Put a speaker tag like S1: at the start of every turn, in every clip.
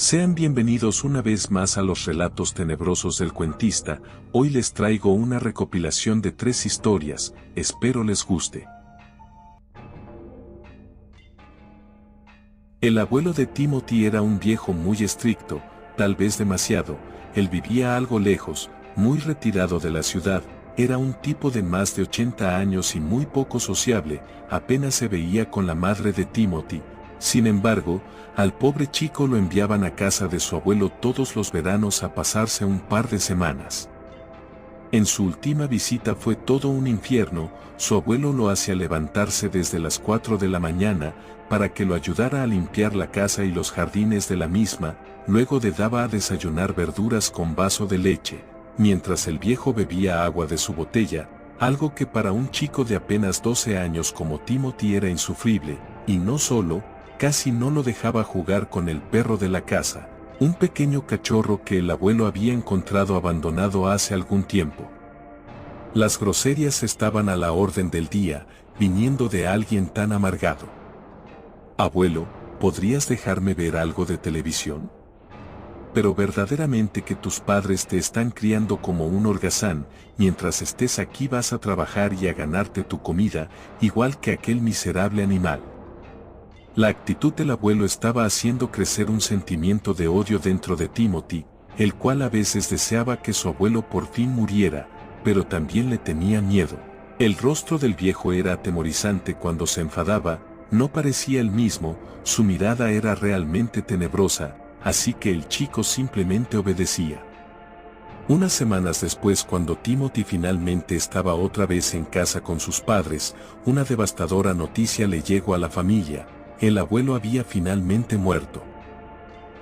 S1: Sean bienvenidos una vez más a los relatos tenebrosos del cuentista. Hoy les traigo una recopilación de 3 historias, espero les guste. El abuelo de Timothy era un viejo muy estricto, tal vez demasiado. Él vivía algo lejos, muy retirado de la ciudad. Era un tipo de más de 80 años y muy poco sociable, apenas se veía con la madre de Timothy. Sin embargo, al pobre chico lo enviaban a casa de su abuelo todos los veranos a pasarse un par de semanas. En su última visita fue todo un infierno. Su abuelo lo hacía levantarse desde las 4 de la mañana para que lo ayudara a limpiar la casa y los jardines de la misma, luego le daba a desayunar verduras con vaso de leche, mientras el viejo bebía agua de su botella, algo que para un chico de apenas 12 años como Timothy era insufrible, y no solo, casi no lo dejaba jugar con el perro de la casa, un pequeño cachorro que el abuelo había encontrado abandonado hace algún tiempo. Las groserías estaban a la orden del día, viniendo de alguien tan amargado. Abuelo, ¿podrías dejarme ver algo de televisión? Pero verdaderamente que tus padres te están criando como un holgazán, mientras estés aquí vas a trabajar y a ganarte tu comida, igual que aquel miserable animal. La actitud del abuelo estaba haciendo crecer un sentimiento de odio dentro de Timothy, el cual a veces deseaba que su abuelo por fin muriera, pero también le tenía miedo. El rostro del viejo era atemorizante cuando se enfadaba, no parecía el mismo, su mirada era realmente tenebrosa, así que el chico simplemente obedecía. Unas semanas después, cuando Timothy finalmente estaba otra vez en casa con sus padres, una devastadora noticia le llegó a la familia. El abuelo había finalmente muerto.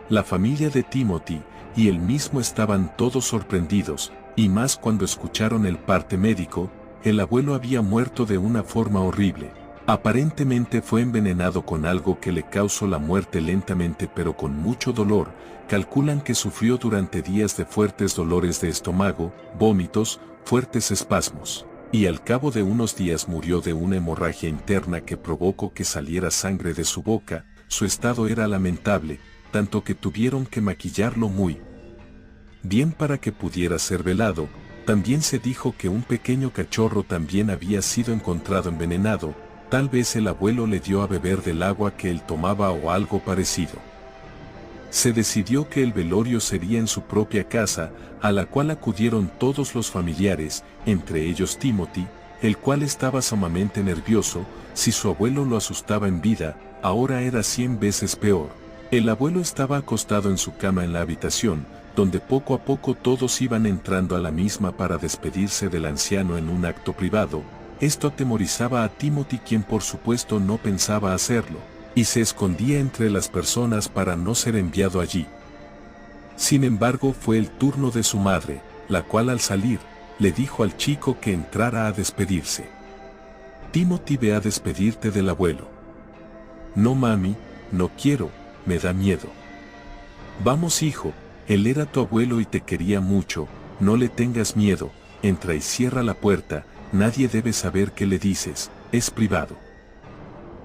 S1: La familia de Timothy y él mismo estaban todos sorprendidos, y más cuando escucharon el parte médico. El abuelo había muerto de una forma horrible. Aparentemente fue envenenado con algo que le causó la muerte lentamente pero con mucho dolor. Calculan que sufrió durante días de fuertes dolores de estómago, vómitos, fuertes espasmos. Y al cabo de unos días murió de una hemorragia interna que provocó que saliera sangre de su boca. Su estado era lamentable, tanto que tuvieron que maquillarlo muy bien para que pudiera ser velado. También se dijo que un pequeño cachorro también había sido encontrado envenenado, tal vez el abuelo le dio a beber del agua que él tomaba o algo parecido. Se decidió que el velorio sería en su propia casa, a la cual acudieron todos los familiares, entre ellos Timothy, el cual estaba sumamente nervioso. Si su abuelo lo asustaba en vida, ahora era 100 veces peor. El abuelo estaba acostado en su cama en la habitación, donde poco a poco todos iban entrando a la misma para despedirse del anciano en un acto privado. Esto atemorizaba a Timothy, quien por supuesto no pensaba hacerlo, y se escondía entre las personas para no ser enviado allí. Sin embargo, fue el turno de su madre, la cual al salir, le dijo al chico que entrara a despedirse. Timothy, ve a despedirte del abuelo. No mami, no quiero, me da miedo. Vamos hijo, él era tu abuelo y te quería mucho, no le tengas miedo, entra y cierra la puerta, nadie debe saber qué le dices, es privado.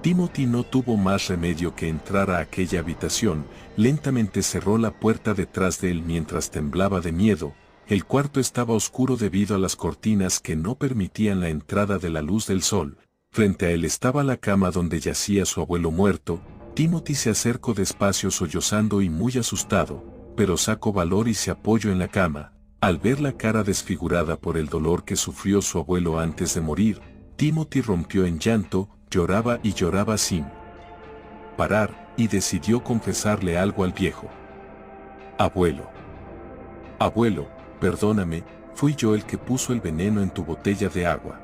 S1: Timothy no tuvo más remedio que entrar a aquella habitación. Lentamente cerró la puerta detrás de él mientras temblaba de miedo. El cuarto estaba oscuro debido a las cortinas que no permitían la entrada de la luz del sol. Frente a él estaba la cama donde yacía su abuelo muerto. Timothy se acercó despacio sollozando y muy asustado, pero sacó valor y se apoyó en la cama. Al ver la cara desfigurada por el dolor que sufrió su abuelo antes de morir, Timothy rompió en llanto. Lloraba y lloraba sin parar, y decidió confesarle algo al viejo. Abuelo. Abuelo, perdóname, fui yo el que puso el veneno en tu botella de agua.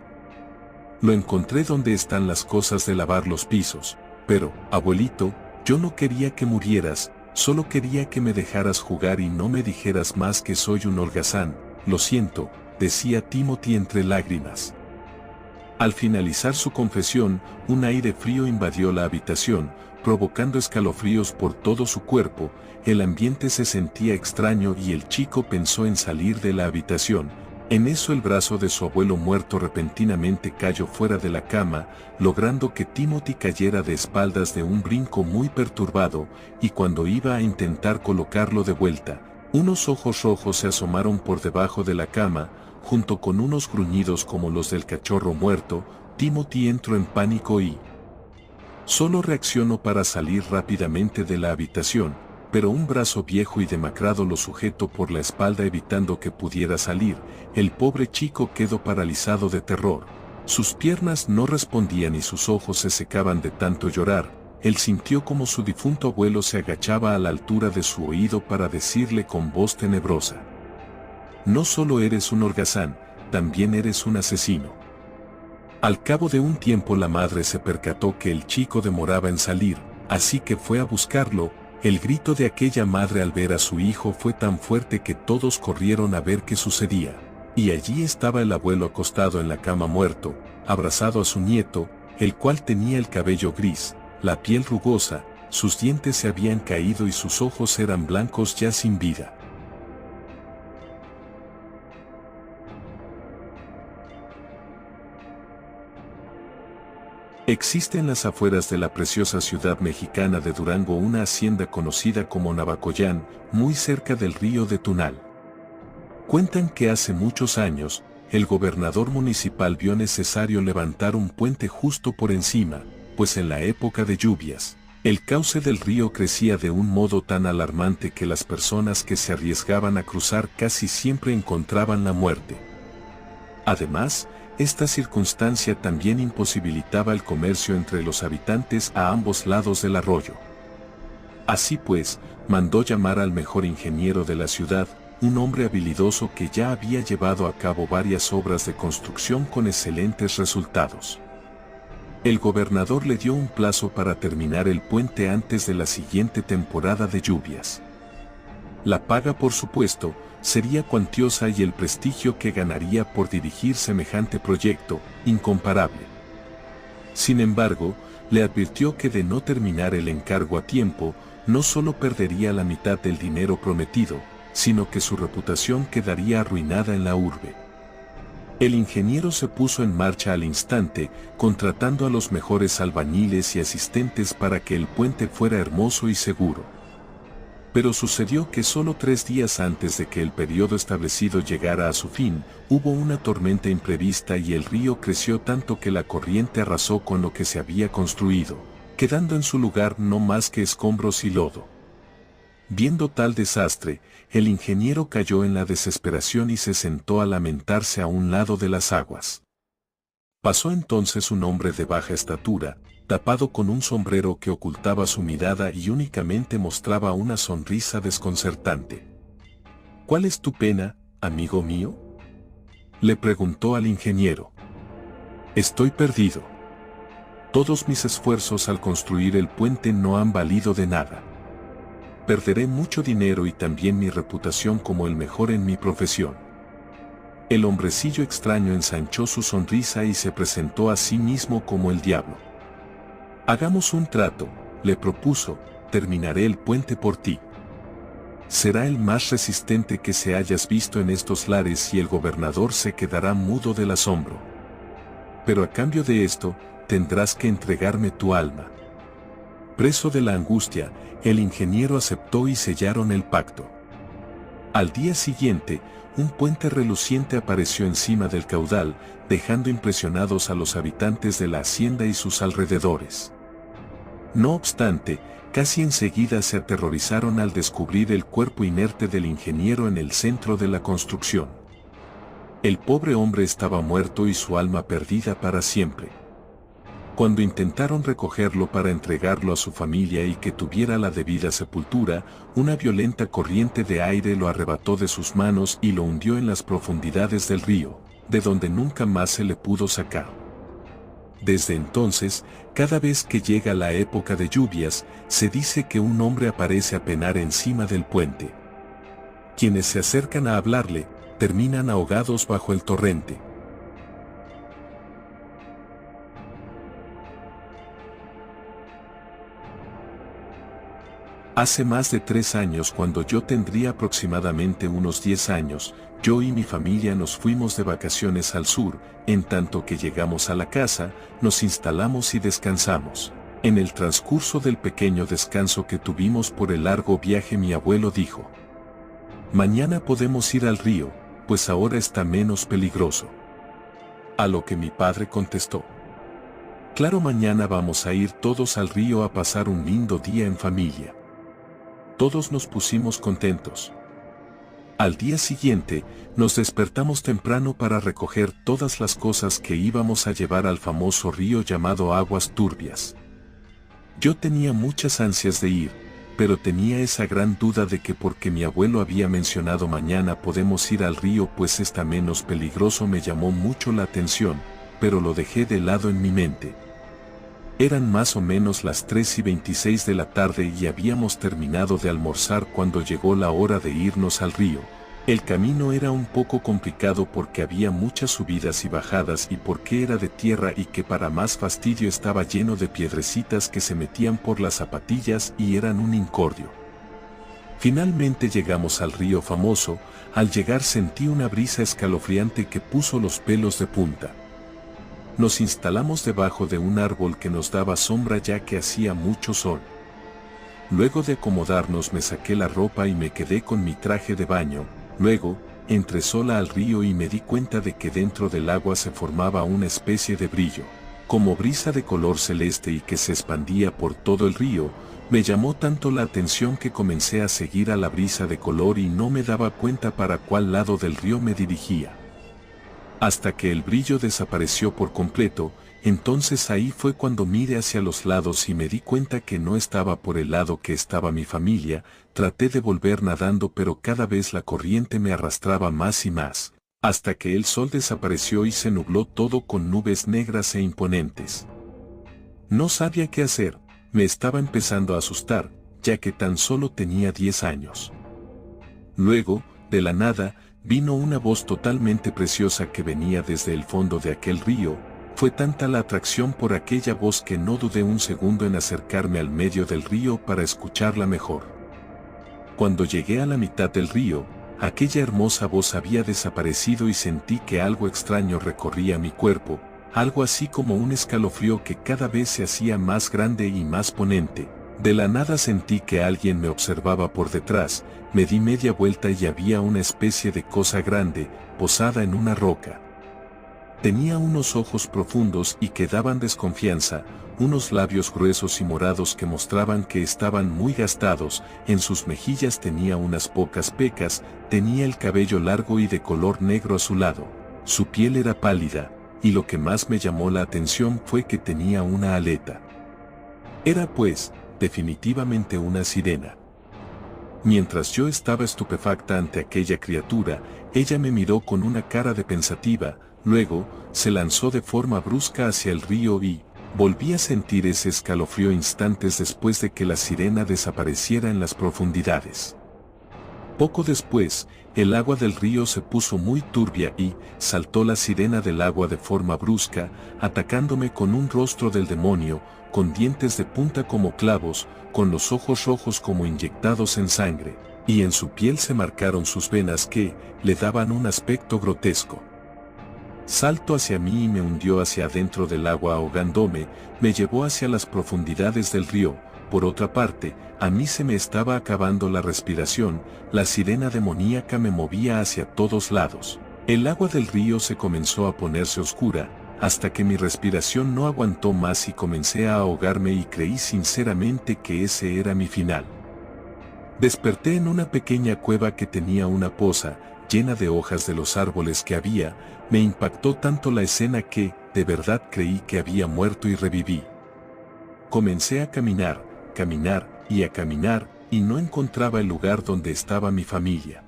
S1: Lo encontré donde están las cosas de lavar los pisos, pero, abuelito, yo no quería que murieras, solo quería que me dejaras jugar y no me dijeras más que soy un holgazán. Lo siento, decía Timothy entre lágrimas. Al finalizar su confesión, un aire frío invadió la habitación, provocando escalofríos por todo su cuerpo. El ambiente se sentía extraño y el chico pensó en salir de la habitación. En eso el brazo de su abuelo muerto repentinamente cayó fuera de la cama, logrando que Timothy cayera de espaldas de un brinco muy perturbado, y cuando iba a intentar colocarlo de vuelta, unos ojos rojos se asomaron por debajo de la cama, junto con unos gruñidos como los del cachorro muerto. Timothy entró en pánico y solo reaccionó para salir rápidamente de la habitación, pero un brazo viejo y demacrado lo sujetó por la espalda evitando que pudiera salir. El pobre chico quedó paralizado de terror. Sus piernas no respondían y sus ojos se secaban de tanto llorar. Él sintió como su difunto abuelo se agachaba a la altura de su oído para decirle con voz tenebrosa: «No solo eres un holgazán, también eres un asesino». Al cabo de un tiempo la madre se percató que el chico demoraba en salir, así que fue a buscarlo. El grito de aquella madre al ver a su hijo fue tan fuerte que todos corrieron a ver qué sucedía. Y allí estaba el abuelo acostado en la cama muerto, abrazado a su nieto, el cual tenía el cabello gris, la piel rugosa, sus dientes se habían caído y sus ojos eran blancos ya sin vida. Existe en las afueras de la preciosa ciudad mexicana de Durango una hacienda conocida como Navacoyán, muy cerca del río de Tunal. Cuentan que hace muchos años, el gobernador municipal vio necesario levantar un puente justo por encima, pues en la época de lluvias, el cauce del río crecía de un modo tan alarmante que las personas que se arriesgaban a cruzar casi siempre encontraban la muerte. Además, esta circunstancia también imposibilitaba el comercio entre los habitantes a ambos lados del arroyo. Así pues, mandó llamar al mejor ingeniero de la ciudad, un hombre habilidoso que ya había llevado a cabo varias obras de construcción con excelentes resultados. El gobernador le dio un plazo para terminar el puente antes de la siguiente temporada de lluvias. La paga, por supuesto, sería cuantiosa y el prestigio que ganaría por dirigir semejante proyecto, incomparable. Sin embargo, le advirtió que de no terminar el encargo a tiempo, no solo perdería la mitad del dinero prometido, sino que su reputación quedaría arruinada en la urbe. El ingeniero se puso en marcha al instante, contratando a los mejores albañiles y asistentes para que el puente fuera hermoso y seguro. Pero sucedió que solo 3 días antes de que el periodo establecido llegara a su fin, hubo una tormenta imprevista y el río creció tanto que la corriente arrasó con lo que se había construido, quedando en su lugar no más que escombros y lodo. Viendo tal desastre, el ingeniero cayó en la desesperación y se sentó a lamentarse a un lado de las aguas. Pasó entonces un hombre de baja estatura, tapado con un sombrero que ocultaba su mirada y únicamente mostraba una sonrisa desconcertante. «¿Cuál es tu pena, amigo mío?», le preguntó al ingeniero. «Estoy perdido. Todos mis esfuerzos al construir el puente no han valido de nada. Perderé mucho dinero y también mi reputación como el mejor en mi profesión». El hombrecillo extraño ensanchó su sonrisa y se presentó a sí mismo como el diablo. «Hagamos un trato», le propuso, «terminaré el puente por ti. Será el más resistente que se hayas visto en estos lares y el gobernador se quedará mudo del asombro. Pero a cambio de esto, tendrás que entregarme tu alma». Preso de la angustia, el ingeniero aceptó y sellaron el pacto. Al día siguiente, un puente reluciente apareció encima del caudal, dejando impresionados a los habitantes de la hacienda y sus alrededores. No obstante, casi enseguida se aterrorizaron al descubrir el cuerpo inerte del ingeniero en el centro de la construcción. El pobre hombre estaba muerto y su alma perdida para siempre. Cuando intentaron recogerlo para entregarlo a su familia y que tuviera la debida sepultura, una violenta corriente de aire lo arrebató de sus manos y lo hundió en las profundidades del río, de donde nunca más se le pudo sacar. Desde entonces, cada vez que llega la época de lluvias, se dice que un hombre aparece a penar encima del puente. Quienes se acercan a hablarle, terminan ahogados bajo el torrente. Hace más de 3 años, cuando yo tendría aproximadamente unos 10 años, yo y mi familia nos fuimos de vacaciones al sur. En tanto que llegamos a la casa, nos instalamos y descansamos. En el transcurso del pequeño descanso que tuvimos por el largo viaje, mi abuelo dijo: «Mañana podemos ir al río, pues ahora está menos peligroso». A lo que mi padre contestó: «Claro, mañana vamos a ir todos al río a pasar un lindo día en familia». Todos nos pusimos contentos. Al día siguiente, nos despertamos temprano para recoger todas las cosas que íbamos a llevar al famoso río llamado Aguas Turbias. Yo tenía muchas ansias de ir, pero tenía esa gran duda de que porque mi abuelo había mencionado mañana podemos ir al río, pues está menos peligroso, me llamó mucho la atención, pero lo dejé de lado en mi mente. Eran más o menos las 3:26 de la tarde y habíamos terminado de almorzar cuando llegó la hora de irnos al río. El camino era un poco complicado porque había muchas subidas y bajadas, y porque era de tierra y que para más fastidio estaba lleno de piedrecitas que se metían por las zapatillas y eran un incordio. Finalmente llegamos al río famoso. Al llegar sentí una brisa escalofriante que puso los pelos de punta. Nos instalamos debajo de un árbol que nos daba sombra ya que hacía mucho sol. Luego de acomodarnos me saqué la ropa y me quedé con mi traje de baño. Luego, entré sola al río y me di cuenta de que dentro del agua se formaba una especie de brillo, como brisa de color celeste, y que se expandía por todo el río. Me llamó tanto la atención que comencé a seguir a la brisa de color y no me daba cuenta para cuál lado del río me dirigía. Hasta que el brillo desapareció por completo. Entonces ahí fue cuando miré hacia los lados y me di cuenta que no estaba por el lado que estaba mi familia. Traté de volver nadando, pero cada vez la corriente me arrastraba más y más, hasta que el sol desapareció y se nubló todo con nubes negras e imponentes. No sabía qué hacer, me estaba empezando a asustar, ya que tan solo tenía 10 años. Luego, de la nada, vino una voz totalmente preciosa que venía desde el fondo de aquel río. Fue tanta la atracción por aquella voz que no dudé un segundo en acercarme al medio del río para escucharla mejor. Cuando llegué a la mitad del río, aquella hermosa voz había desaparecido y sentí que algo extraño recorría mi cuerpo, algo así como un escalofrío que cada vez se hacía más grande y más ponente. De la nada sentí que alguien me observaba por detrás. Me di media vuelta y había una especie de cosa grande, posada en una roca. Tenía unos ojos profundos y que daban desconfianza, unos labios gruesos y morados que mostraban que estaban muy gastados. En sus mejillas tenía unas pocas pecas, tenía el cabello largo y de color negro azulado. Su piel era pálida, y lo que más me llamó la atención fue que tenía una aleta. Era pues, definitivamente una sirena. Mientras yo estaba estupefacta ante aquella criatura, ella me miró con una cara de pensativa. Luego, se lanzó de forma brusca hacia el río y volví a sentir ese escalofrío instantes después de que la sirena desapareciera en las profundidades. Poco después, el agua del río se puso muy turbia y saltó la sirena del agua de forma brusca, atacándome con un rostro del demonio, con dientes de punta como clavos, con los ojos rojos como inyectados en sangre, y en su piel se marcaron sus venas que le daban un aspecto grotesco. Saltó hacia mí y me hundió hacia adentro del agua ahogándome. Me llevó hacia las profundidades del río. Por otra parte, a mí se me estaba acabando la respiración. La sirena demoníaca me movía hacia todos lados. El agua del río se comenzó a ponerse oscura, hasta que mi respiración no aguantó más y comencé a ahogarme, y creí sinceramente que ese era mi final. Desperté en una pequeña cueva que tenía una poza, llena de hojas de los árboles que había. Me impactó tanto la escena que, de verdad, creí que había muerto y reviví. Comencé a caminar y a caminar, y no encontraba el lugar donde estaba mi familia.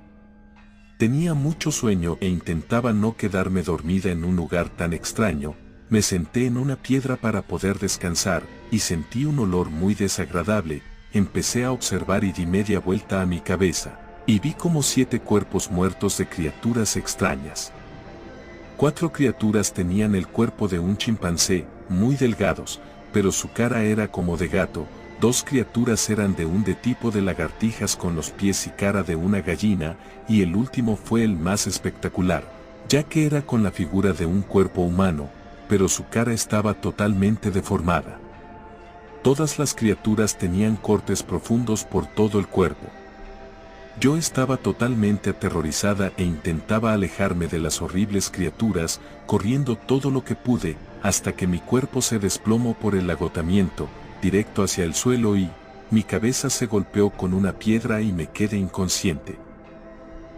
S1: Tenía mucho sueño e intentaba no quedarme dormida en un lugar tan extraño. Me senté en una piedra para poder descansar, y sentí un olor muy desagradable. Empecé a observar y di media vuelta a mi cabeza, y vi como 7 cuerpos muertos de criaturas extrañas. 4 criaturas tenían el cuerpo de un chimpancé, muy delgados, pero su cara era como de gato. 2 criaturas eran de tipo de lagartijas con los pies y cara de una gallina, y el último fue el más espectacular, ya que era con la figura de un cuerpo humano, pero su cara estaba totalmente deformada. Todas las criaturas tenían cortes profundos por todo el cuerpo. Yo estaba totalmente aterrorizada e intentaba alejarme de las horribles criaturas, corriendo todo lo que pude, hasta que mi cuerpo se desplomó por el agotamiento, directo hacia el suelo y mi cabeza se golpeó con una piedra y me quedé inconsciente.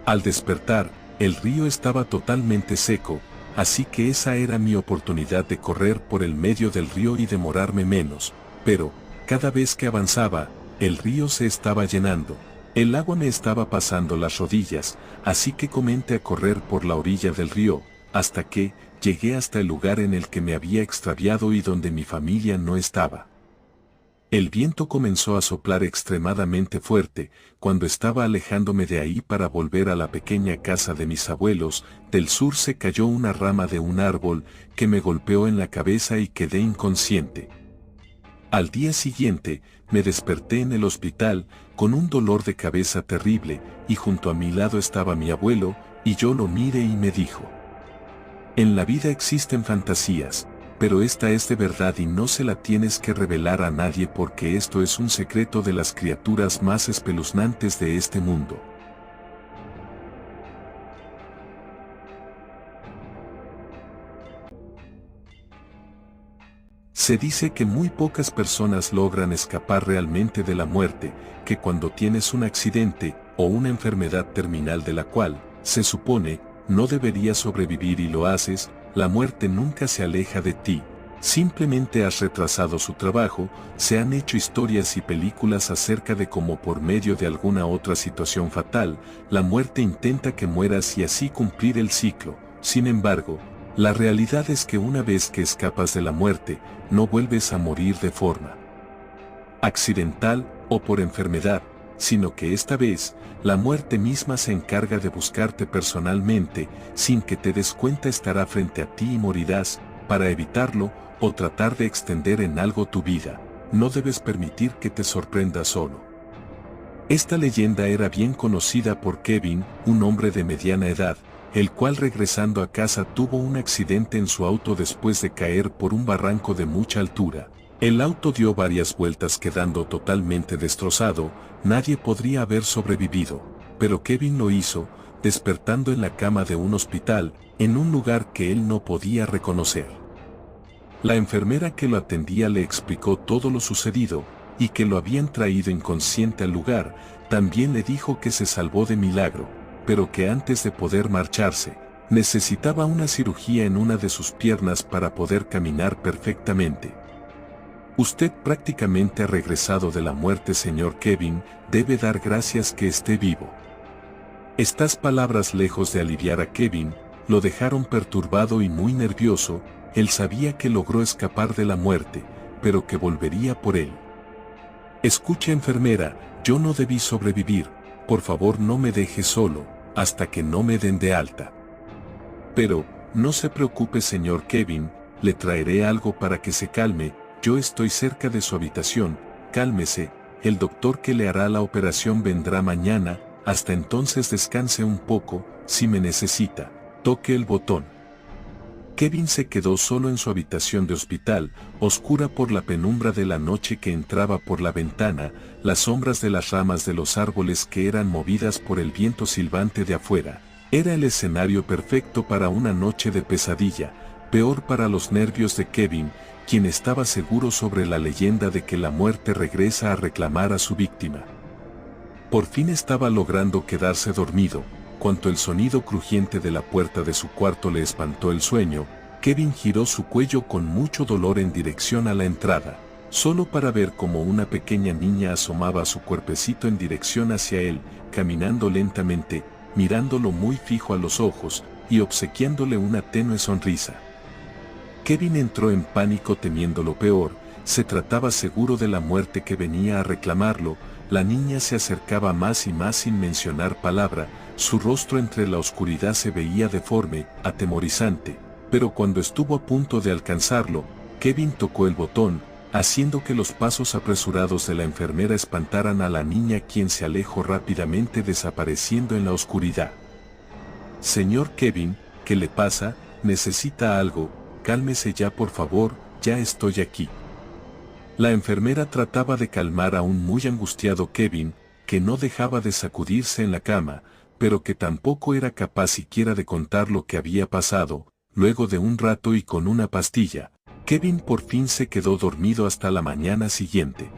S1: Al despertar, el río estaba totalmente seco, así que esa era mi oportunidad de correr por el medio del río y demorarme menos, pero, cada vez que avanzaba, el río se estaba llenando. El agua me estaba pasando las rodillas, así que comencé a correr por la orilla del río, hasta que llegué hasta el lugar en el que me había extraviado y donde mi familia no estaba. El viento comenzó a soplar extremadamente fuerte. Cuando estaba alejándome de ahí para volver a la pequeña casa de mis abuelos, del sur se cayó una rama de un árbol que me golpeó en la cabeza y quedé inconsciente. Al día siguiente, me desperté en el hospital, con un dolor de cabeza terrible, y junto a mi lado estaba mi abuelo, y yo lo miré y me dijo: en la vida existen fantasías, pero esta es de verdad y no se la tienes que revelar a nadie porque esto es un secreto de las criaturas más espeluznantes de este mundo. Se dice que muy pocas personas logran escapar realmente de la muerte, que cuando tienes un accidente o una enfermedad terminal de la cual, se supone, no deberías sobrevivir y lo haces, la muerte nunca se aleja de ti, simplemente has retrasado su trabajo. Se han hecho historias y películas acerca de cómo por medio de alguna otra situación fatal, la muerte intenta que mueras y así cumplir el ciclo. Sin embargo, la realidad es que una vez que escapas de la muerte, no vuelves a morir de forma accidental o por enfermedad, sino que esta vez, la muerte misma se encarga de buscarte personalmente, sin que te des cuenta estará frente a ti y morirás. Para evitarlo, o tratar de extender en algo tu vida, no debes permitir que te sorprenda solo. Esta leyenda era bien conocida por Kevin, un hombre de mediana edad, el cual regresando a casa tuvo un accidente en su auto después de caer por un barranco de mucha altura. El auto dio varias vueltas quedando totalmente destrozado. Nadie podría haber sobrevivido, pero Kevin lo hizo, despertando en la cama de un hospital, en un lugar que él no podía reconocer. La enfermera que lo atendía le explicó todo lo sucedido, y que lo habían traído inconsciente al lugar. También le dijo que se salvó de milagro, pero que antes de poder marcharse, necesitaba una cirugía en una de sus piernas para poder caminar perfectamente. Usted prácticamente ha regresado de la muerte, señor Kevin, debe dar gracias que esté vivo. Estas palabras, lejos de aliviar a Kevin, lo dejaron perturbado y muy nervioso. Él sabía que logró escapar de la muerte, pero que volvería por él. Escucha, enfermera, yo no debí sobrevivir, por favor no me deje solo, hasta que no me den de alta. Pero, no se preocupe, señor Kevin, le traeré algo para que se calme. Yo estoy cerca de su habitación, cálmese, el doctor que le hará la operación vendrá mañana. Hasta entonces descanse un poco. Si me necesita, toque el botón. Kevin se quedó solo en su habitación de hospital, oscura por la penumbra de la noche que entraba por la ventana, las sombras de las ramas de los árboles que eran movidas por el viento silbante de afuera. Era el escenario perfecto para una noche de pesadilla, peor para los nervios de Kevin, quien estaba seguro sobre la leyenda de que la muerte regresa a reclamar a su víctima. Por fin estaba logrando quedarse dormido, cuando el sonido crujiente de la puerta de su cuarto le espantó el sueño. Kevin giró su cuello con mucho dolor en dirección a la entrada, solo para ver cómo una pequeña niña asomaba su cuerpecito en dirección hacia él, caminando lentamente, mirándolo muy fijo a los ojos, y obsequiándole una tenue sonrisa. Kevin entró en pánico temiendo lo peor. Se trataba seguro de la muerte que venía a reclamarlo. La niña se acercaba más y más sin mencionar palabra. Su rostro entre la oscuridad se veía deforme, atemorizante, pero cuando estuvo a punto de alcanzarlo, Kevin tocó el botón. haciendo que los pasos apresurados de la enfermera espantaran a la niña, quien se alejó rápidamente, desapareciendo en la oscuridad. Señor Kevin, ¿qué le pasa? ¿Necesita algo? Cálmese ya, por favor, ya estoy aquí. La enfermera trataba de calmar a un muy angustiado Kevin, que no dejaba de sacudirse en la cama, pero que tampoco era capaz siquiera de contar lo que había pasado. Luego de un rato y con una pastilla, Kevin por fin se quedó dormido hasta la mañana siguiente.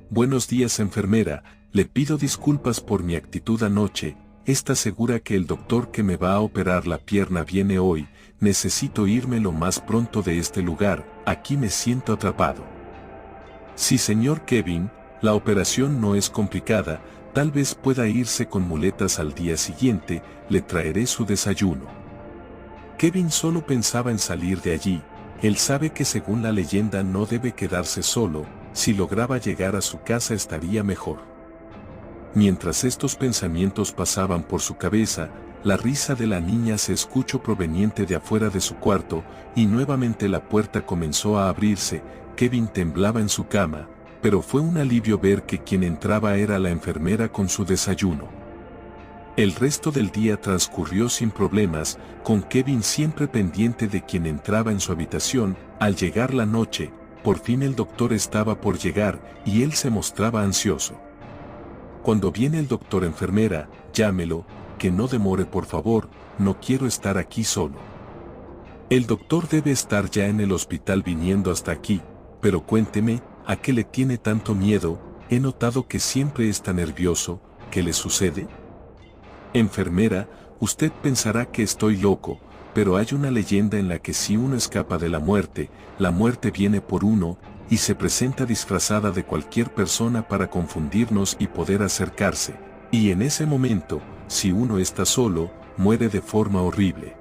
S1: Buenos días, enfermera, le pido disculpas por mi actitud anoche. ¿Está segura que el doctor que me va a operar la pierna viene hoy? Necesito irme lo más pronto de este lugar, aquí me siento atrapado. Sí, señor Kevin, la operación no es complicada, tal vez pueda irse con muletas al día siguiente, le traeré su desayuno. Kevin solo pensaba en salir de allí. Él sabe que según la leyenda no debe quedarse solo, si lograba llegar a su casa estaría mejor. Mientras estos pensamientos pasaban por su cabeza, la risa de la niña se escuchó proveniente de afuera de su cuarto, y nuevamente la puerta comenzó a abrirse. Kevin temblaba en su cama, pero fue un alivio ver que quien entraba era la enfermera con su desayuno. El resto del día transcurrió sin problemas, con Kevin siempre pendiente de quien entraba en su habitación. Al llegar la noche, por fin el doctor estaba por llegar, y él se mostraba ansioso. Cuando viene el doctor, enfermera, llámelo, que no demore por favor, no quiero estar aquí solo. El doctor debe estar ya en el hospital viniendo hasta aquí, pero cuénteme, ¿a qué le tiene tanto miedo? He notado que siempre está nervioso, ¿qué le sucede? Enfermera, usted pensará que estoy loco, pero hay una leyenda en la que si uno escapa de la muerte viene por uno, y se presenta disfrazada de cualquier persona para confundirnos y poder acercarse, y en ese momento, si uno está solo, muere de forma horrible.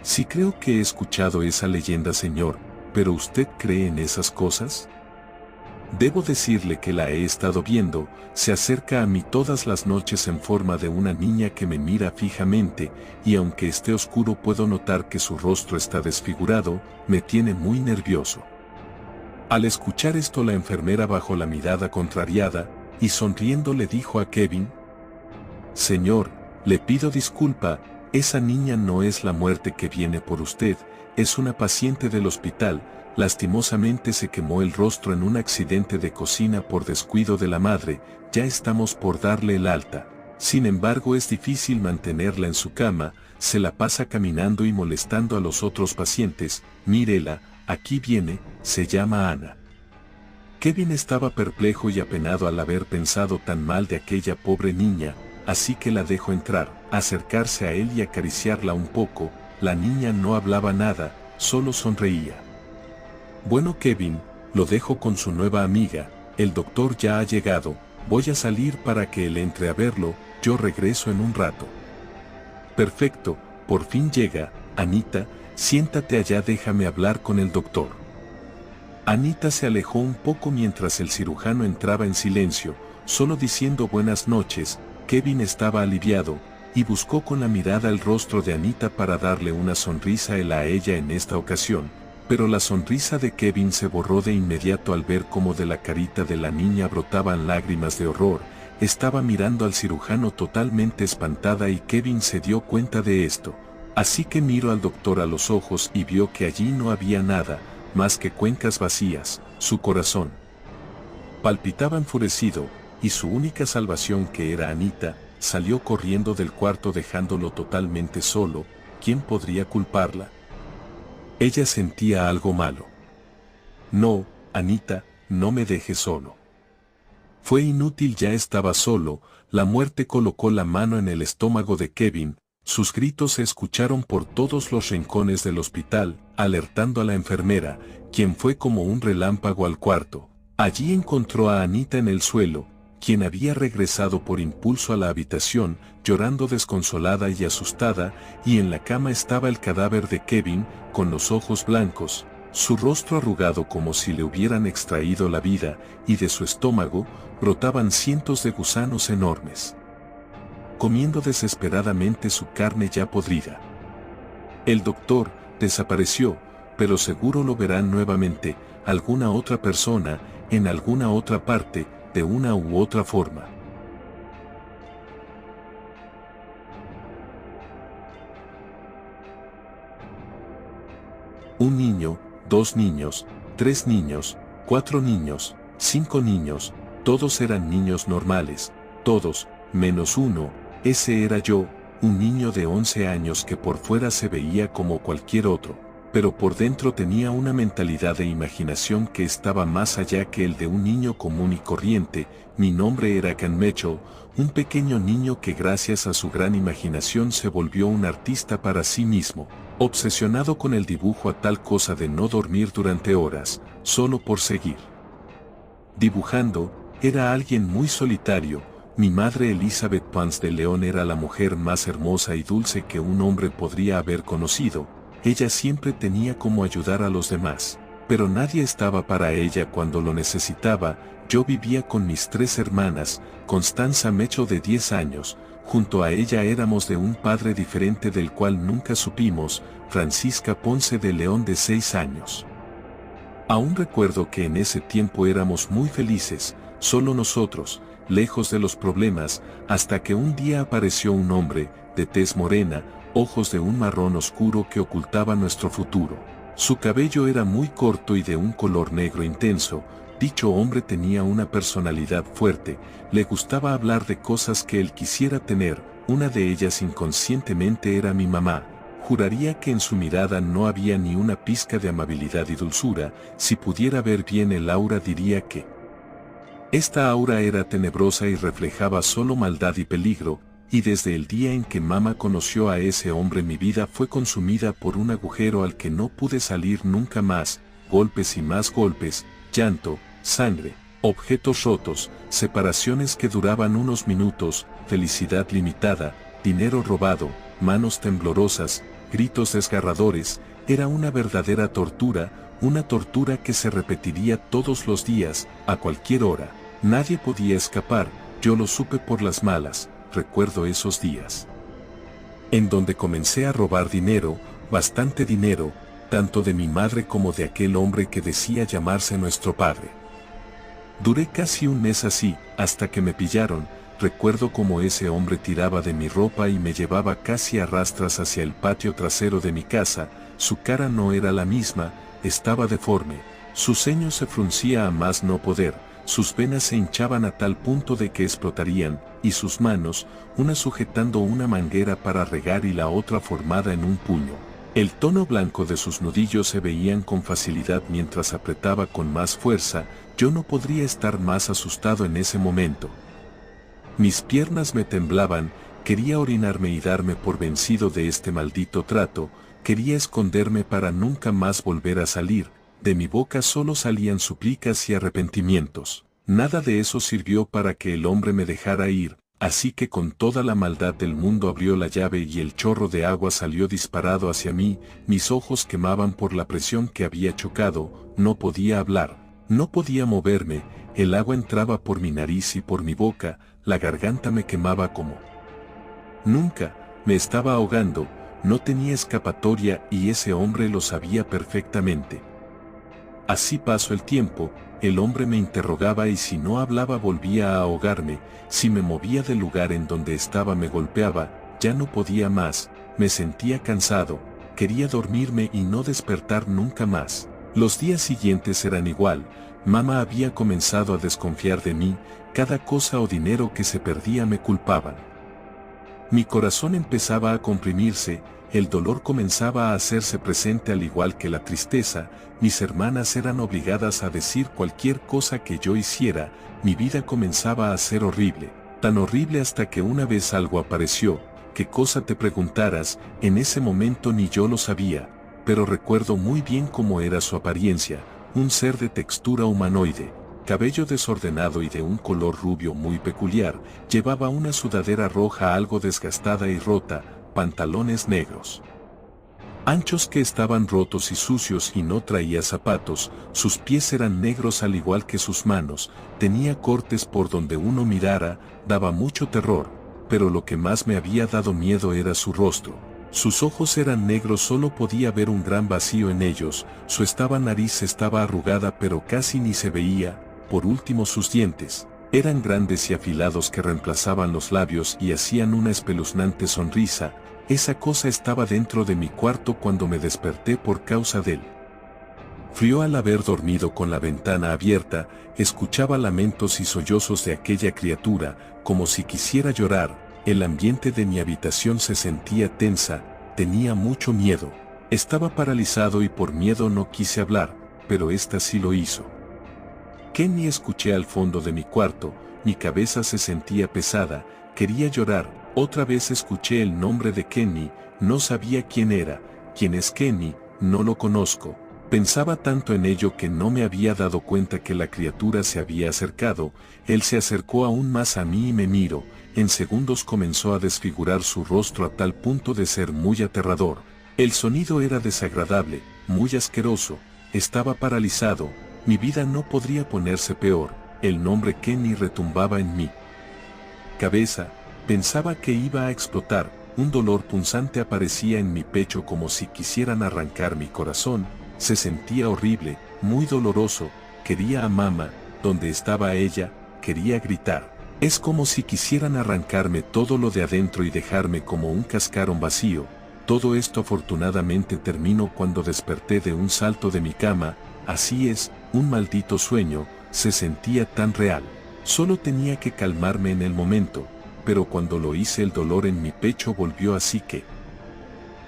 S1: Sí, creo que he escuchado esa leyenda, señor, pero ¿usted cree en esas cosas? Debo decirle que la he estado viendo, se acerca a mí todas las noches en forma de una niña que me mira fijamente, y aunque esté oscuro puedo notar que su rostro está desfigurado, me tiene muy nervioso. Al escuchar esto, la enfermera bajó la mirada contrariada, y sonriendo le dijo a Kevin: Señor, le pido disculpa, esa niña no es la muerte que viene por usted, es una paciente del hospital. Lastimosamente se quemó el rostro en un accidente de cocina por descuido de la madre, ya estamos por darle el alta. Sin embargo, es difícil mantenerla en su cama, se la pasa caminando y molestando a los otros pacientes. Mírela, aquí viene, se llama Ana. Kevin estaba perplejo y apenado al haber pensado tan mal de aquella pobre niña, así que la dejó entrar, acercarse a él y acariciarla un poco. La niña no hablaba nada, solo sonreía. Bueno, Kevin, lo dejo con su nueva amiga, el doctor ya ha llegado, voy a salir para que él entre a verlo, yo regreso en un rato. Perfecto, por fin llega. Anita, siéntate allá, déjame hablar con el doctor. Anita se alejó un poco mientras el cirujano entraba en silencio, solo diciendo buenas noches. Kevin estaba aliviado, y buscó con la mirada el rostro de Anita para darle una sonrisa a ella en esta ocasión. Pero la sonrisa de Kevin se borró de inmediato al ver cómo de la carita de la niña brotaban lágrimas de horror. Estaba mirando al cirujano totalmente espantada y Kevin se dio cuenta de esto. Así que miró al doctor a los ojos y vio que allí no había nada, más que cuencas vacías. Su corazón palpitaba enfurecido, y su única salvación, que era Anita, salió corriendo del cuarto dejándolo totalmente solo. ¿Quién podría culparla? Ella sentía algo malo. No, Anita, no me dejes solo. Fue inútil, ya estaba solo. La muerte colocó la mano en el estómago de Kevin. Sus gritos se escucharon por todos los rincones del hospital, alertando a la enfermera, quien fue como un relámpago al cuarto. Allí encontró a Anita en el suelo, quien había regresado por impulso a la habitación, llorando desconsolada y asustada, y en la cama estaba el cadáver de Kevin, con los ojos blancos, su rostro arrugado como si le hubieran extraído la vida, y de su estómago brotaban cientos de gusanos enormes, comiendo desesperadamente su carne ya podrida. El doctor desapareció, pero seguro lo verán nuevamente. alguna otra persona, en alguna otra parte, de una u otra forma. Un niño, 2 niños, 3 niños, 4 niños, 5 niños, todos eran niños normales, todos, menos uno, ese era yo, un niño de 11 años que por fuera se veía como cualquier otro, pero por dentro tenía una mentalidad e imaginación que estaba más allá que el de un niño común y corriente. Mi nombre era Ken Mitchell, un pequeño niño que gracias a su gran imaginación se volvió un artista para sí mismo, obsesionado con el dibujo a tal cosa de no dormir durante horas, solo por seguir dibujando. Era alguien muy solitario. Mi madre Elizabeth Pons de León era la mujer más hermosa y dulce que un hombre podría haber conocido. Ella siempre tenía como ayudar a los demás, pero nadie estaba para ella cuando lo necesitaba. Yo vivía con mis 3 hermanas, Constanza Mecho de 10 años, junto a ella éramos de un padre diferente del cual nunca supimos, Francisca Ponce de León de 6 años. Aún recuerdo que en ese tiempo éramos muy felices, solo nosotros, lejos de los problemas, hasta que un día apareció un hombre, de tez morena, ojos de un marrón oscuro que ocultaba nuestro futuro. Su cabello era muy corto y de un color negro intenso. Dicho hombre tenía una personalidad fuerte, le gustaba hablar de cosas que él quisiera tener, una de ellas inconscientemente era mi mamá. Juraría que en su mirada no había ni una pizca de amabilidad y dulzura. Si pudiera ver bien el aura diría que esta aura era tenebrosa y reflejaba solo maldad y peligro, y desde el día en que mamá conoció a ese hombre mi vida fue consumida por un agujero al que no pude salir nunca más, golpes y más golpes, llanto, sangre, objetos rotos, separaciones que duraban unos minutos, felicidad limitada, dinero robado, manos temblorosas, gritos desgarradores. Era una verdadera tortura, una tortura que se repetiría todos los días, a cualquier hora. Nadie podía escapar, yo lo supe por las malas. Recuerdo esos días en donde comencé a robar dinero, bastante dinero, tanto de mi madre como de aquel hombre que decía llamarse nuestro padre. Duré casi un mes así, hasta que me pillaron. Recuerdo cómo ese hombre tiraba de mi ropa y me llevaba casi a rastras hacia el patio trasero de mi casa. Su cara no era la misma, estaba deforme, su ceño se fruncía a más no poder, sus venas se hinchaban a tal punto de que explotarían, y sus manos, una sujetando una manguera para regar y la otra formada en un puño. El tono blanco de sus nudillos se veían con facilidad mientras apretaba con más fuerza. Yo no podría estar más asustado en ese momento. Mis piernas me temblaban, quería orinarme y darme por vencido de este maldito trato, quería esconderme para nunca más volver a salir. De mi boca solo salían súplicas y arrepentimientos. Nada de eso sirvió para que el hombre me dejara ir, así que con toda la maldad del mundo abrió la llave y el chorro de agua salió disparado hacia mí. Mis ojos quemaban por la presión que había chocado, no podía hablar, no podía moverme, el agua entraba por mi nariz y por mi boca, la garganta me quemaba como nunca, me estaba ahogando, no tenía escapatoria y ese hombre lo sabía perfectamente. Así pasó el tiempo, el hombre me interrogaba y si no hablaba volvía a ahogarme, si me movía del lugar en donde estaba me golpeaba, ya no podía más, me sentía cansado, quería dormirme y no despertar nunca más. Los días siguientes eran igual, mamá había comenzado a desconfiar de mí, cada cosa o dinero que se perdía me culpaban. Mi corazón empezaba a comprimirse, el dolor comenzaba a hacerse presente al igual que la tristeza. Mis hermanas eran obligadas a decir cualquier cosa que yo hiciera, mi vida comenzaba a ser horrible, tan horrible hasta que una vez algo apareció. ¿Qué cosa te preguntaras? En ese momento ni yo lo sabía, pero recuerdo muy bien cómo era su apariencia, un ser de textura humanoide, cabello desordenado y de un color rubio muy peculiar, llevaba una sudadera roja algo desgastada y rota, pantalones negros anchos que estaban rotos y sucios y no traía zapatos, sus pies eran negros al igual que sus manos, tenía cortes por donde uno mirara, daba mucho terror, pero lo que más me había dado miedo era su rostro. Sus ojos eran negros, solo podía ver un gran vacío en ellos, su nariz estaba arrugada pero casi ni se veía, por último sus dientes, eran grandes y afilados que reemplazaban los labios y hacían una espeluznante sonrisa. Esa cosa estaba dentro de mi cuarto cuando me desperté por causa de él. Frío al haber dormido con la ventana abierta, escuchaba lamentos y sollozos de aquella criatura, como si quisiera llorar. El ambiente de mi habitación se sentía tensa, tenía mucho miedo. Estaba paralizado y por miedo no quise hablar, pero esta sí lo hizo. Kenny, escuché al fondo de mi cuarto, mi cabeza se sentía pesada, quería llorar. Otra vez escuché el nombre de Kenny, no sabía quién era. ¿Quién es Kenny? No lo conozco. Pensaba tanto en ello que no me había dado cuenta que la criatura se había acercado. Él se acercó aún más a mí y me miró. En segundos comenzó a desfigurar su rostro a tal punto de ser muy aterrador. El sonido era desagradable, muy asqueroso. Estaba paralizado. Mi vida no podría ponerse peor. El nombre Kenny retumbaba en mi cabeza. Pensaba que iba a explotar. Un dolor punzante aparecía en mi pecho como si quisieran arrancar mi corazón. Se sentía horrible, muy doloroso. Quería a mamá, donde estaba ella, quería gritar. Es como si quisieran arrancarme todo lo de adentro y dejarme como un cascarón vacío. Todo esto afortunadamente terminó cuando desperté de un salto de mi cama. Así es, un maldito sueño, se sentía tan real. Solo tenía que calmarme en el momento, pero cuando lo hice el dolor en mi pecho volvió, así que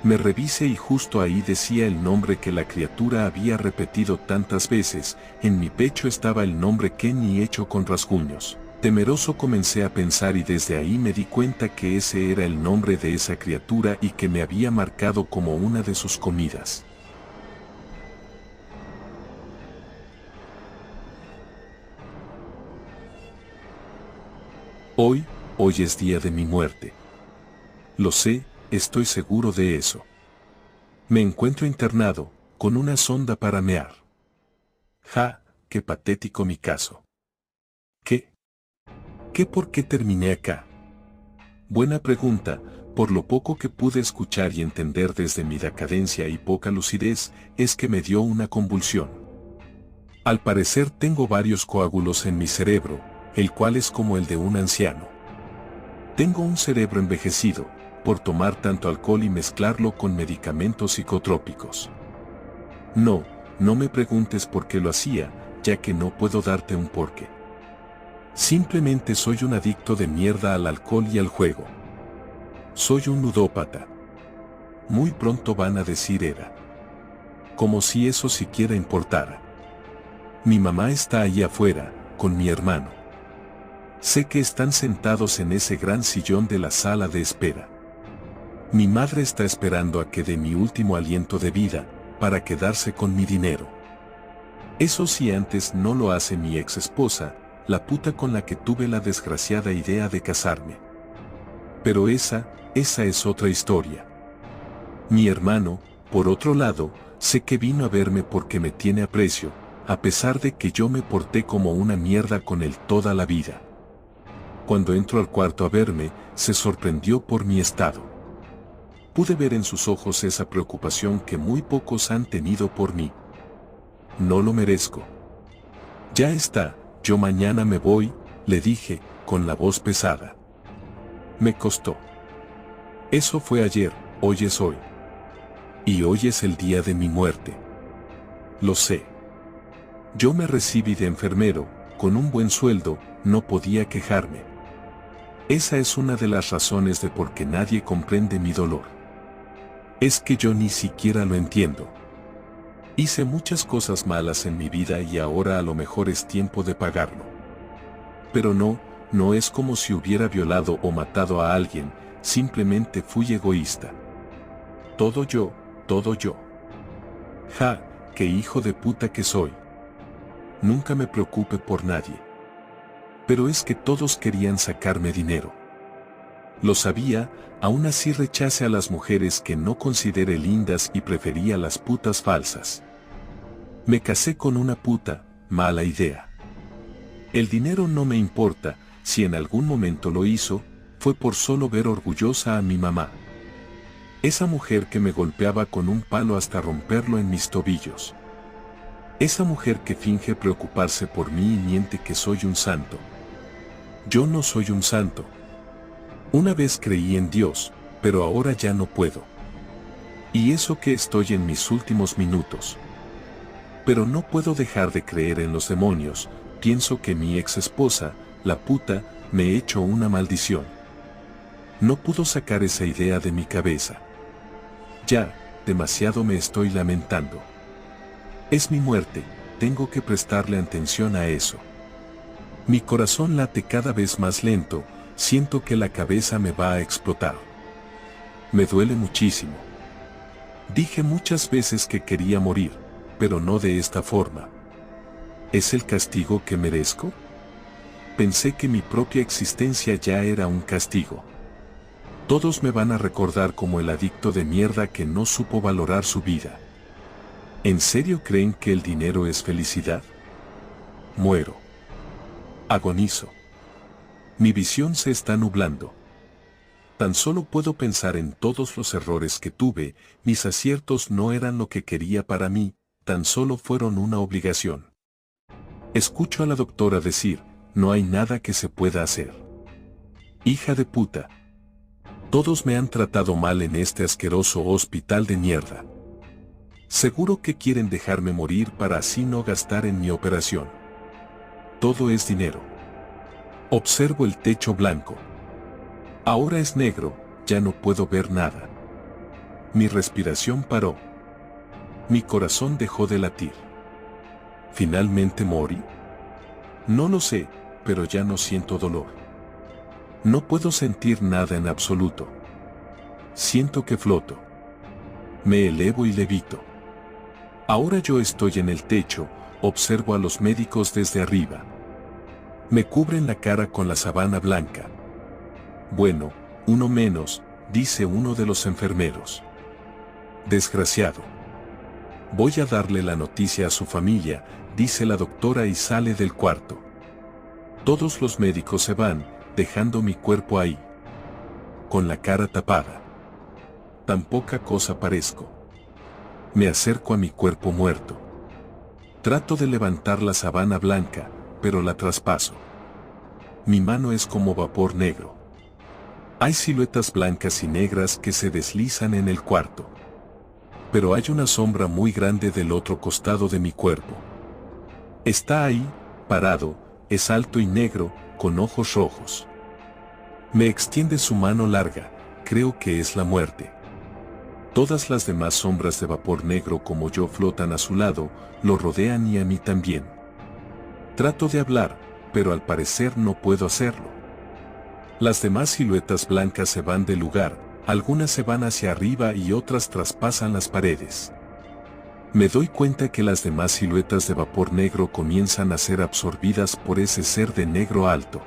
S1: me revisé y justo ahí decía el nombre que la criatura había repetido tantas veces. En mi pecho estaba el nombre Kenny hecho con rasguños. Temeroso comencé a pensar y desde ahí me di cuenta que ese era el nombre de esa criatura y que me había marcado como una de sus comidas. Hoy es día de mi muerte. Lo sé, estoy seguro de eso. Me encuentro internado, con una sonda para mear. Ja, qué patético mi caso. ¿Qué? ¿Por qué terminé acá? Buena pregunta. Por lo poco que pude escuchar y entender desde mi decadencia y poca lucidez, es que me dio una convulsión. Al parecer tengo varios coágulos en mi cerebro, el cual es como el de un anciano. Tengo un cerebro envejecido, por tomar tanto alcohol y mezclarlo con medicamentos psicotrópicos. No me preguntes por qué lo hacía, ya que no puedo darte un porqué. Simplemente soy un adicto de mierda al alcohol y al juego. Soy un ludópata. Muy pronto van a decir era. Como si eso siquiera importara. Mi mamá está ahí afuera, con mi hermano. Sé que están sentados en ese gran sillón de la sala de espera. Mi madre está esperando a que dé mi último aliento de vida, para quedarse con mi dinero. Eso si antes no lo hace mi ex esposa, la puta con la que tuve la desgraciada idea de casarme. Pero esa es otra historia. Mi hermano, por otro lado, sé que vino a verme porque me tiene aprecio, a pesar de que yo me porté como una mierda con él toda la vida. Cuando entró al cuarto a verme, se sorprendió por mi estado. Pude ver en sus ojos esa preocupación que muy pocos han tenido por mí. No lo merezco. Ya está, yo mañana me voy, le dije, con la voz pesada. Me costó. Eso fue ayer, hoy es hoy. Y hoy es el día de mi muerte. Lo sé. Yo me recibí de enfermero, con un buen sueldo, no podía quejarme. Esa es una de las razones de por qué nadie comprende mi dolor. Es que yo ni siquiera lo entiendo. Hice muchas cosas malas en mi vida y ahora a lo mejor es tiempo de pagarlo. Pero no es como si hubiera violado o matado a alguien, simplemente fui egoísta. Todo yo. Ja, qué hijo de puta que soy. Nunca me preocupé por nadie. Pero es que todos querían sacarme dinero. Lo sabía, aún así rechacé a las mujeres que no consideré lindas y prefería las putas falsas. Me casé con una puta, mala idea. El dinero no me importa, si en algún momento lo hizo, fue por solo ver orgullosa a mi mamá. Esa mujer que me golpeaba con un palo hasta romperlo en mis tobillos. Esa mujer que finge preocuparse por mí y miente que soy un santo. Yo no soy un santo. Una vez creí en Dios, pero ahora ya no puedo. Y eso que estoy en mis últimos minutos. Pero no puedo dejar de creer en los demonios. Pienso que mi ex esposa, la puta, me echó una maldición. No puedo sacar esa idea de mi cabeza. Ya, demasiado me estoy lamentando. Es mi muerte, tengo que prestarle atención a eso. Mi corazón late cada vez más lento, siento que la cabeza me va a explotar. Me duele muchísimo. Dije muchas veces que quería morir, pero no de esta forma. ¿Es el castigo que merezco? Pensé que mi propia existencia ya era un castigo. Todos me van a recordar como el adicto de mierda que no supo valorar su vida. ¿En serio creen que el dinero es felicidad? Muero. Agonizo. Mi visión se está nublando. Tan solo puedo pensar en todos los errores que tuve, mis aciertos no eran lo que quería para mí, tan solo fueron una obligación. Escucho a la doctora decir, no hay nada que se pueda hacer. Hija de puta. Todos me han tratado mal en este asqueroso hospital de mierda. Seguro que quieren dejarme morir para así no gastar en mi operación. Todo es dinero. Observo el techo blanco. Ahora es negro, ya no puedo ver nada. Mi respiración paró. Mi corazón dejó de latir. ¿Finalmente morí? No lo sé, pero ya no siento dolor. No puedo sentir nada en absoluto. Siento que floto. Me elevo y levito. Ahora yo estoy en el techo, observo a los médicos desde arriba. Me cubren la cara con la sábana blanca. Bueno, uno menos, dice uno de los enfermeros. Desgraciado. Voy a darle la noticia a su familia, dice la doctora y sale del cuarto. Todos los médicos se van, dejando mi cuerpo ahí. Con la cara tapada. Tan poca cosa parezco. Me acerco a mi cuerpo muerto. Trato de levantar la sábana blanca, pero la traspaso. Mi mano es como vapor negro. Hay siluetas blancas y negras que se deslizan en el cuarto. Pero hay una sombra muy grande del otro costado de mi cuerpo. Está ahí, parado, es alto y negro, con ojos rojos. Me extiende su mano larga, creo que es la muerte. Todas las demás sombras de vapor negro como yo flotan a su lado, lo rodean y a mí también. Trato de hablar, pero al parecer no puedo hacerlo. Las demás siluetas blancas se van del lugar, algunas se van hacia arriba y otras traspasan las paredes. Me doy cuenta que las demás siluetas de vapor negro comienzan a ser absorbidas por ese ser de negro alto.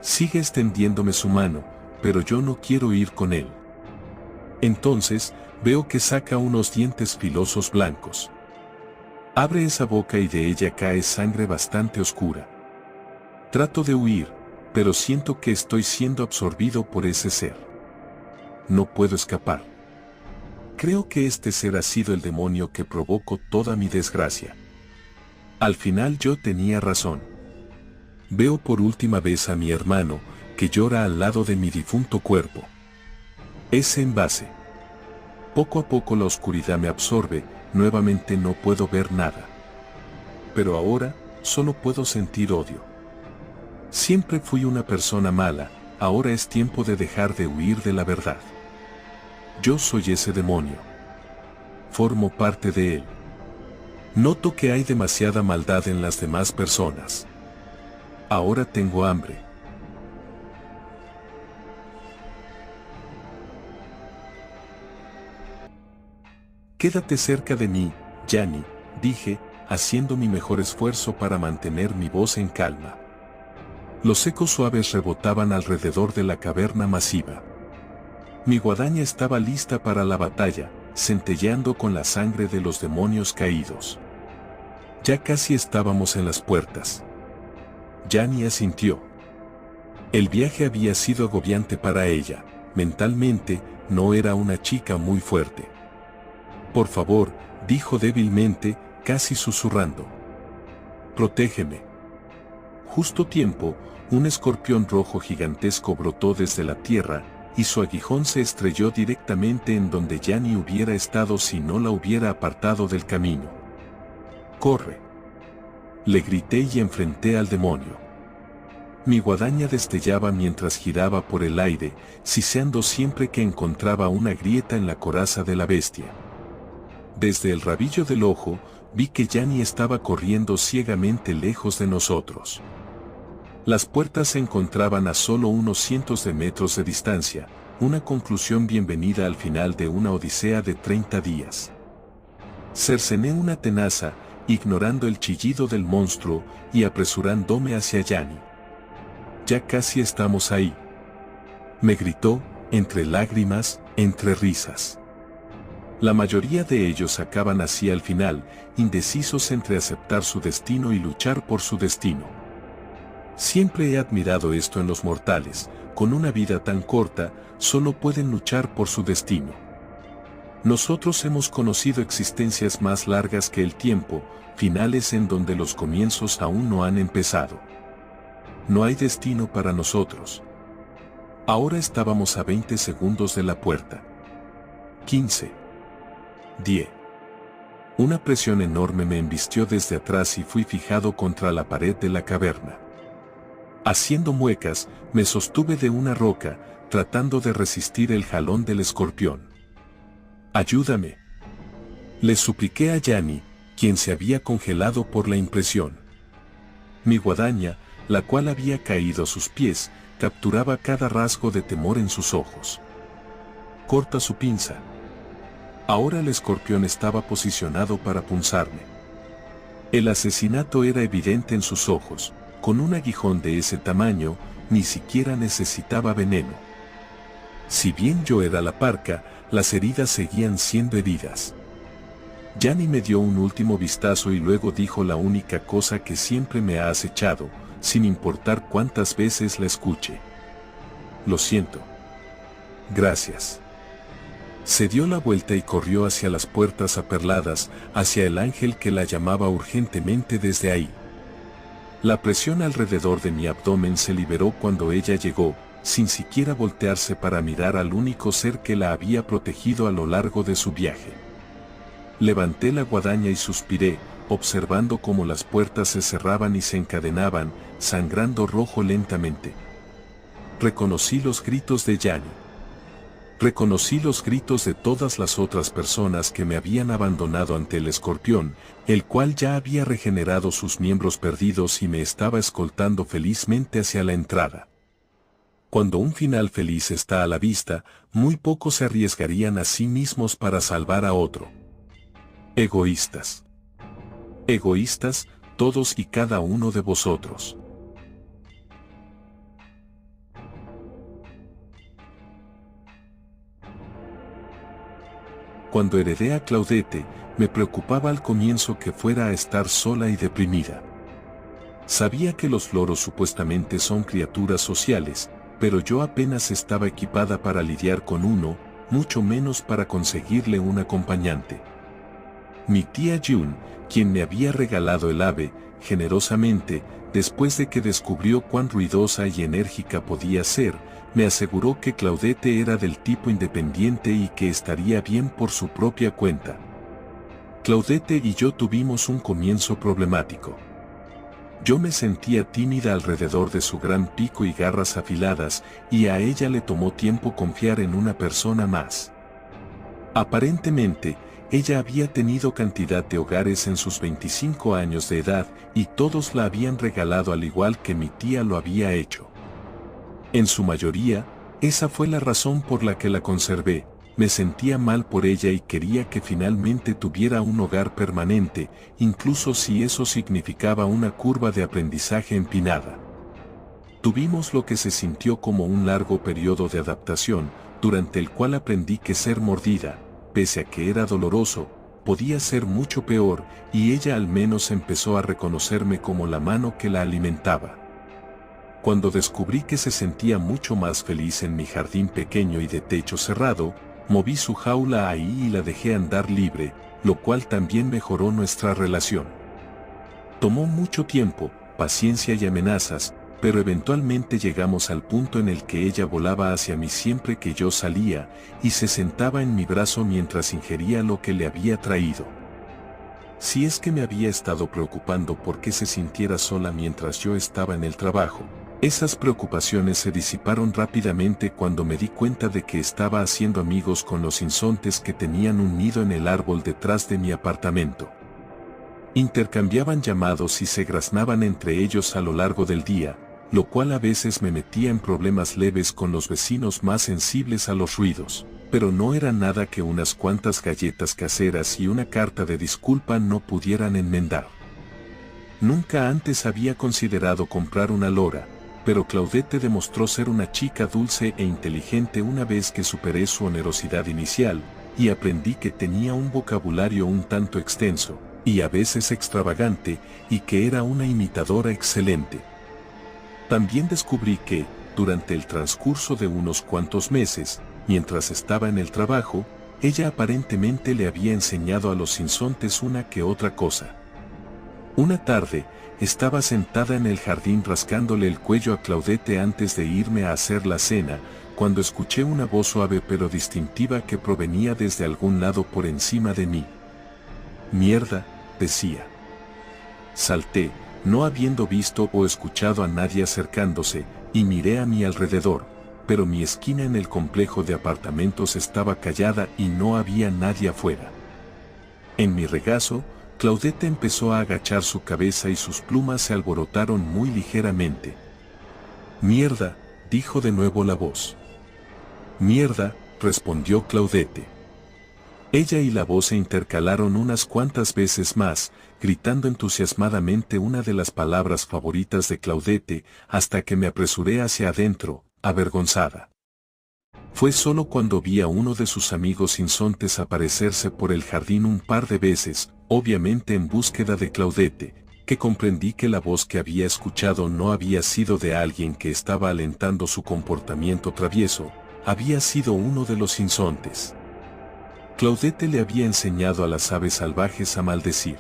S1: Sigue extendiéndome su mano, pero yo no quiero ir con él. Entonces, veo que saca unos dientes filosos blancos. Abre esa boca y de ella cae sangre bastante oscura. Trato de huir, pero siento que estoy siendo absorbido por ese ser. No puedo escapar. Creo que este ser ha sido el demonio que provocó toda mi desgracia. Al final yo tenía razón. Veo por última vez a mi hermano, que llora al lado de mi difunto cuerpo. Ese envase. Poco a poco la oscuridad me absorbe, nuevamente no puedo ver nada. Pero ahora, solo puedo sentir odio. Siempre fui una persona mala, ahora es tiempo de dejar de huir de la verdad. Yo soy ese demonio. Formo parte de él. Noto que hay demasiada maldad en las demás personas. Ahora tengo hambre. Quédate cerca de mí, Yanni, dije, haciendo mi mejor esfuerzo para mantener mi voz en calma. Los ecos suaves rebotaban alrededor de la caverna masiva. Mi guadaña estaba lista para la batalla, centelleando con la sangre de los demonios caídos. Ya casi estábamos en las puertas. Yanni asintió. El viaje había sido agobiante para ella, mentalmente, no era una chica muy fuerte. Por favor, dijo débilmente, casi susurrando. Protégeme. Justo tiempo, un escorpión rojo gigantesco brotó desde la tierra, y su aguijón se estrelló directamente en donde Gianni hubiera estado si no la hubiera apartado del camino. ¡Corre!, le grité y enfrenté al demonio. Mi guadaña destellaba mientras giraba por el aire, siseando siempre que encontraba una grieta en la coraza de la bestia. Desde el rabillo del ojo, vi que Gianni estaba corriendo ciegamente lejos de nosotros. Las puertas se encontraban a solo unos cientos de metros de distancia, una conclusión bienvenida al final de una odisea de 30 días. Cercené una tenaza, ignorando el chillido del monstruo, y apresurándome hacia Gianni. «Ya casi estamos ahí», me gritó, entre lágrimas, entre risas. La mayoría de ellos acaban así al final, indecisos entre aceptar su destino y luchar por su destino. Siempre he admirado esto en los mortales, con una vida tan corta, solo pueden luchar por su destino. Nosotros hemos conocido existencias más largas que el tiempo, finales en donde los comienzos aún no han empezado. No hay destino para nosotros. Ahora estábamos a 20 segundos de la puerta. 15. 10. Una presión enorme me embistió desde atrás y fui fijado contra la pared de la caverna. Haciendo muecas, me sostuve de una roca, tratando de resistir el jalón del escorpión. «Ayúdame», le supliqué a Gianni, quien se había congelado por la impresión. Mi guadaña, la cual había caído a sus pies, capturaba cada rasgo de temor en sus ojos. «Corta su pinza». Ahora el escorpión estaba posicionado para punzarme. El asesinato era evidente en sus ojos. Con un aguijón de ese tamaño, ni siquiera necesitaba veneno. Si bien yo era la parca, las heridas seguían siendo heridas. Gianni me dio un último vistazo y luego dijo la única cosa que siempre me ha acechado, sin importar cuántas veces la escuche. «Lo siento». «Gracias». Se dio la vuelta y corrió hacia las puertas aperladas, hacia el ángel que la llamaba urgentemente desde ahí. La presión alrededor de mi abdomen se liberó cuando ella llegó, sin siquiera voltearse para mirar al único ser que la había protegido a lo largo de su viaje. Levanté la guadaña y suspiré, observando cómo las puertas se cerraban y se encadenaban, sangrando rojo lentamente. Reconocí los gritos de Gianni. Reconocí los gritos de todas las otras personas que me habían abandonado ante el escorpión, el cual ya había regenerado sus miembros perdidos y me estaba escoltando felizmente hacia la entrada. Cuando un final feliz está a la vista, muy pocos se arriesgarían a sí mismos para salvar a otro. Egoístas. Egoístas, todos y cada uno de vosotros. Cuando heredé a Claudette, me preocupaba al comienzo que fuera a estar sola y deprimida. Sabía que los loros supuestamente son criaturas sociales, pero yo apenas estaba equipada para lidiar con uno, mucho menos para conseguirle un acompañante. Mi tía June, quien me había regalado el ave, generosamente, después de que descubrió cuán ruidosa y enérgica podía ser, me aseguró que Claudette era del tipo independiente y que estaría bien por su propia cuenta. Claudette y yo tuvimos un comienzo problemático. Yo me sentía tímida alrededor de su gran pico y garras afiladas, y a ella le tomó tiempo confiar en una persona más. Aparentemente, ella había tenido cantidad de hogares en sus 25 años de edad, y todos la habían regalado al igual que mi tía lo había hecho. En su mayoría, esa fue la razón por la que la conservé. Me sentía mal por ella y quería que finalmente tuviera un hogar permanente, incluso si eso significaba una curva de aprendizaje empinada. Tuvimos lo que se sintió como un largo periodo de adaptación, durante el cual aprendí que ser mordida, pese a que era doloroso, podía ser mucho peor, y ella al menos empezó a reconocerme como la mano que la alimentaba. Cuando descubrí que se sentía mucho más feliz en mi jardín pequeño y de techo cerrado, moví su jaula ahí y la dejé andar libre, lo cual también mejoró nuestra relación. Tomó mucho tiempo, paciencia y amenazas, pero eventualmente llegamos al punto en el que ella volaba hacia mí siempre que yo salía, y se sentaba en mi brazo mientras ingería lo que le había traído. Si es que me había estado preocupando por qué se sintiera sola mientras yo estaba en el trabajo, esas preocupaciones se disiparon rápidamente cuando me di cuenta de que estaba haciendo amigos con los insontes que tenían un nido en el árbol detrás de mi apartamento. Intercambiaban llamados y se graznaban entre ellos a lo largo del día, lo cual a veces me metía en problemas leves con los vecinos más sensibles a los ruidos, pero no era nada que unas cuantas galletas caseras y una carta de disculpa no pudieran enmendar. Nunca antes había considerado comprar una lora, pero Claudette demostró ser una chica dulce e inteligente una vez que superé su onerosidad inicial, y aprendí que tenía un vocabulario un tanto extenso, y a veces extravagante, y que era una imitadora excelente. También descubrí que, durante el transcurso de unos cuantos meses, mientras estaba en el trabajo, ella aparentemente le había enseñado a los sinsontes una que otra cosa. Una tarde, estaba sentada en el jardín rascándole el cuello a Claudette antes de irme a hacer la cena, cuando escuché una voz suave pero distintiva que provenía desde algún lado por encima de mí. «Mierda», decía. Salté, no habiendo visto o escuchado a nadie acercándose, y miré a mi alrededor, pero mi esquina en el complejo de apartamentos estaba callada y no había nadie afuera. En mi regazo, Claudette empezó a agachar su cabeza y sus plumas se alborotaron muy ligeramente. «Mierda», dijo de nuevo la voz. «Mierda», respondió Claudette. Ella y la voz se intercalaron unas cuantas veces más, gritando entusiasmadamente una de las palabras favoritas de Claudette, hasta que me apresuré hacia adentro, avergonzada. Fue solo cuando vi a uno de sus amigos insontes aparecerse por el jardín un par de veces, obviamente en búsqueda de Claudette, que comprendí que la voz que había escuchado no había sido de alguien que estaba alentando su comportamiento travieso, había sido uno de los insontes. Claudette le había enseñado a las aves salvajes a maldecir.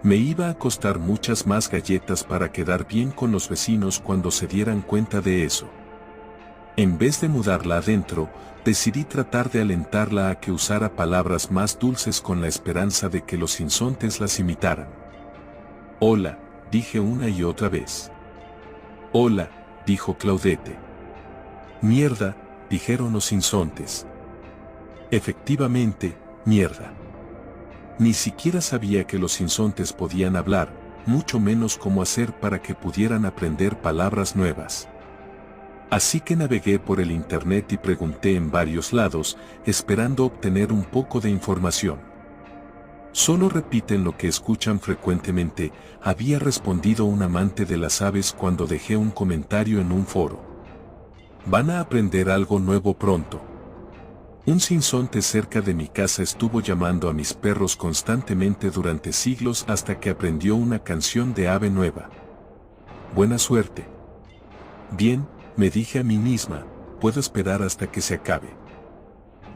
S1: Me iba a costar muchas más galletas para quedar bien con los vecinos cuando se dieran cuenta de eso. En vez de mudarla adentro, decidí tratar de alentarla a que usara palabras más dulces con la esperanza de que los insontes las imitaran. «Hola», dije una y otra vez. «Hola», dijo Claudette. «Mierda», dijeron los insontes. Efectivamente, mierda. Ni siquiera sabía que los insontes podían hablar, mucho menos cómo hacer para que pudieran aprender palabras nuevas. Así que navegué por el internet y pregunté en varios lados, esperando obtener un poco de información. «Solo repiten lo que escuchan frecuentemente», había respondido un amante de las aves cuando dejé un comentario en un foro. «Van a aprender algo nuevo pronto». Un sinsonte cerca de mi casa estuvo llamando a mis perros constantemente durante siglos hasta que aprendió una canción de ave nueva. «Buena suerte». «Bien», me dije a mí misma, «puedo esperar hasta que se acabe».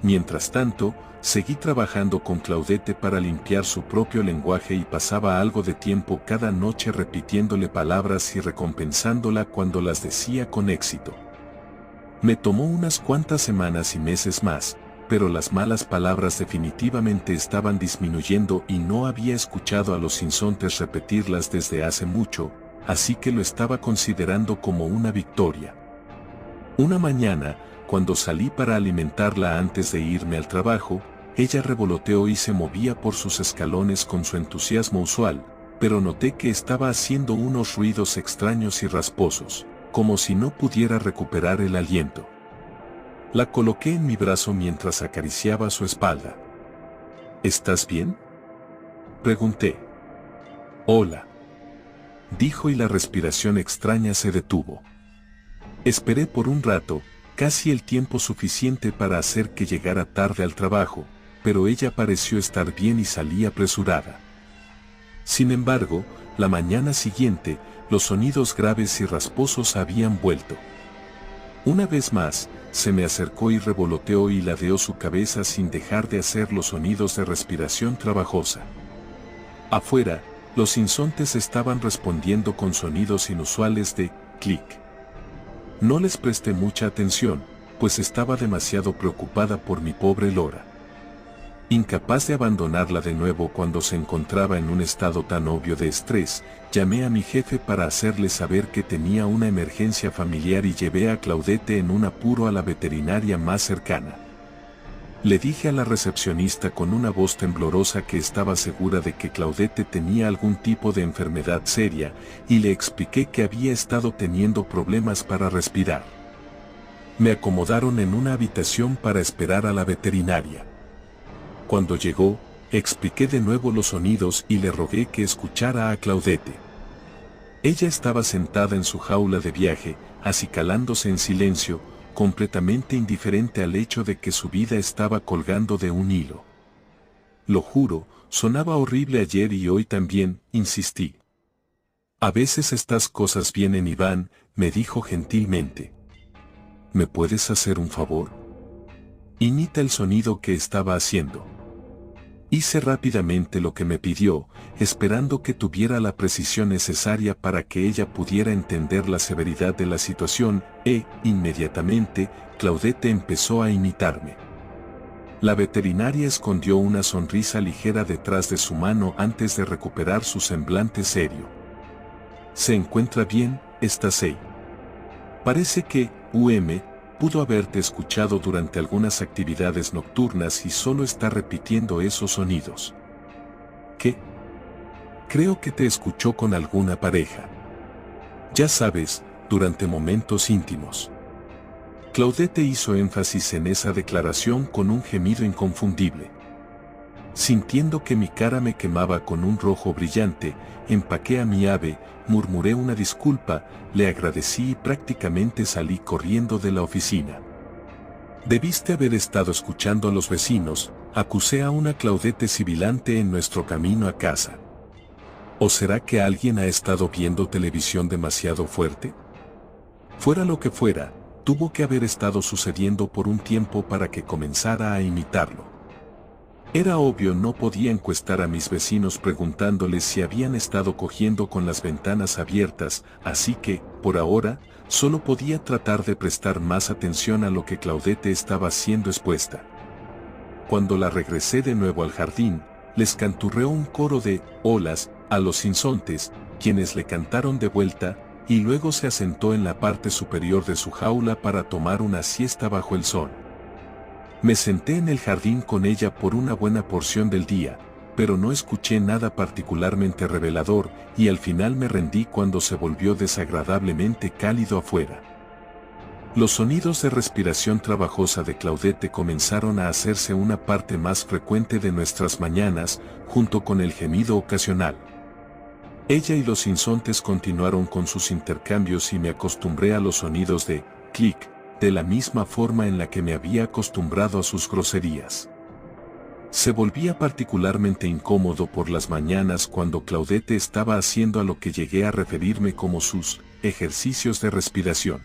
S1: Mientras tanto, seguí trabajando con Claudette para limpiar su propio lenguaje y pasaba algo de tiempo cada noche repitiéndole palabras y recompensándola cuando las decía con éxito. Me tomó unas cuantas semanas y meses más, pero las malas palabras definitivamente estaban disminuyendo y no había escuchado a los insontes repetirlas desde hace mucho, así que lo estaba considerando como una victoria. Una mañana, cuando salí para alimentarla antes de irme al trabajo, ella revoloteó y se movía por sus escalones con su entusiasmo usual, pero noté que estaba haciendo unos ruidos extraños y rasposos, como si no pudiera recuperar el aliento. La coloqué en mi brazo mientras acariciaba su espalda. «¿Estás bien?», pregunté. «Hola», dijo y la respiración extraña se detuvo. Esperé por un rato, casi el tiempo suficiente para hacer que llegara tarde al trabajo, pero ella pareció estar bien y salí apresurada. Sin embargo, la mañana siguiente, los sonidos graves y rasposos habían vuelto. Una vez más, se me acercó y revoloteó y ladeó su cabeza sin dejar de hacer los sonidos de respiración trabajosa. Afuera, los insontes estaban respondiendo con sonidos inusuales de clic. No les presté mucha atención, pues estaba demasiado preocupada por mi pobre Lora. Incapaz de abandonarla de nuevo cuando se encontraba en un estado tan obvio de estrés, llamé a mi jefe para hacerle saber que tenía una emergencia familiar y llevé a Claudette en un apuro a la veterinaria más cercana. Le dije a la recepcionista con una voz temblorosa que estaba segura de que Claudette tenía algún tipo de enfermedad seria y le expliqué que había estado teniendo problemas para respirar. Me acomodaron en una habitación para esperar a la veterinaria. Cuando llegó, expliqué de nuevo los sonidos y le rogué que escuchara a Claudette. Ella estaba sentada en su jaula de viaje, acicalándose en silencio, completamente indiferente al hecho de que su vida estaba colgando de un hilo. Lo juro, sonaba horrible ayer y hoy también, insistí. A veces estas cosas vienen y van, me dijo gentilmente. ¿Me puedes hacer un favor? Imita el sonido que estaba haciendo. Hice rápidamente lo que me pidió, esperando que tuviera la precisión necesaria para que ella pudiera entender la severidad de la situación, inmediatamente, Claudette empezó a imitarme. La veterinaria escondió una sonrisa ligera detrás de su mano antes de recuperar su semblante serio. ¿Se encuentra bien, Stacey? Parece que, pudo haberte escuchado durante algunas actividades nocturnas y solo está repitiendo esos sonidos. ¿Qué? Creo que te escuchó con alguna pareja. Ya sabes, durante momentos íntimos. Claudette hizo énfasis en esa declaración con un gemido inconfundible. Sintiendo que mi cara me quemaba con un rojo brillante, empaqué a mi ave, murmuré una disculpa, le agradecí y prácticamente salí corriendo de la oficina. Debiste haber estado escuchando a los vecinos, acusé a una Claudette sibilante en nuestro camino a casa. ¿O será que alguien ha estado viendo televisión demasiado fuerte? Fuera lo que fuera, tuvo que haber estado sucediendo por un tiempo para que comenzara a imitarlo. Era obvio, no podía encuestar a mis vecinos preguntándoles si habían estado cogiendo con las ventanas abiertas, así que, por ahora, solo podía tratar de prestar más atención a lo que Claudette estaba siendo expuesta. Cuando la regresé de nuevo al jardín, les canturreó un coro de olas a los insontes, quienes le cantaron de vuelta, y luego se asentó en la parte superior de su jaula para tomar una siesta bajo el sol. Me senté en el jardín con ella por una buena porción del día, pero no escuché nada particularmente revelador y al final me rendí cuando se volvió desagradablemente cálido afuera. Los sonidos de respiración trabajosa de Claudette comenzaron a hacerse una parte más frecuente de nuestras mañanas, junto con el gemido ocasional. Ella y los insontes continuaron con sus intercambios y me acostumbré a los sonidos de clic, de la misma forma en la que me había acostumbrado a sus groserías. Se volvía particularmente incómodo por las mañanas cuando Claudette estaba haciendo a lo que llegué a referirme como sus ejercicios de respiración.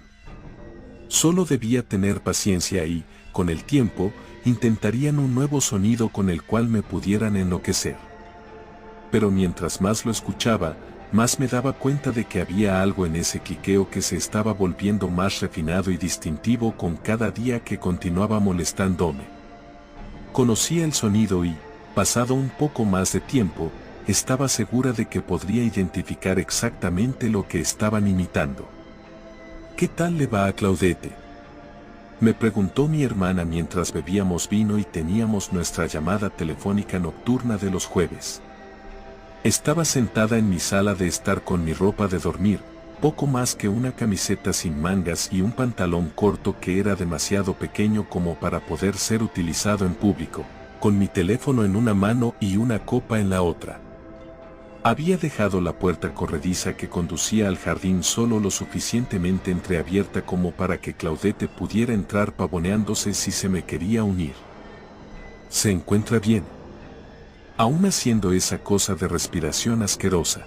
S1: Solo debía tener paciencia y, con el tiempo, intentarían un nuevo sonido con el cual me pudieran enloquecer. Pero mientras más lo escuchaba, más me daba cuenta de que había algo en ese cliqueo que se estaba volviendo más refinado y distintivo con cada día que continuaba molestándome. Conocía el sonido y, pasado un poco más de tiempo, estaba segura de que podría identificar exactamente lo que estaban imitando. ¿Qué tal le va a Claudette?, me preguntó mi hermana mientras bebíamos vino y teníamos nuestra llamada telefónica nocturna de los jueves. Estaba sentada en mi sala de estar con mi ropa de dormir, poco más que una camiseta sin mangas y un pantalón corto que era demasiado pequeño como para poder ser utilizado en público, con mi teléfono en una mano y una copa en la otra. Había dejado la puerta corrediza que conducía al jardín solo lo suficientemente entreabierta como para que Claudette pudiera entrar pavoneándose si se me quería unir. ¿Se encuentra bien? Aún haciendo esa cosa de respiración asquerosa.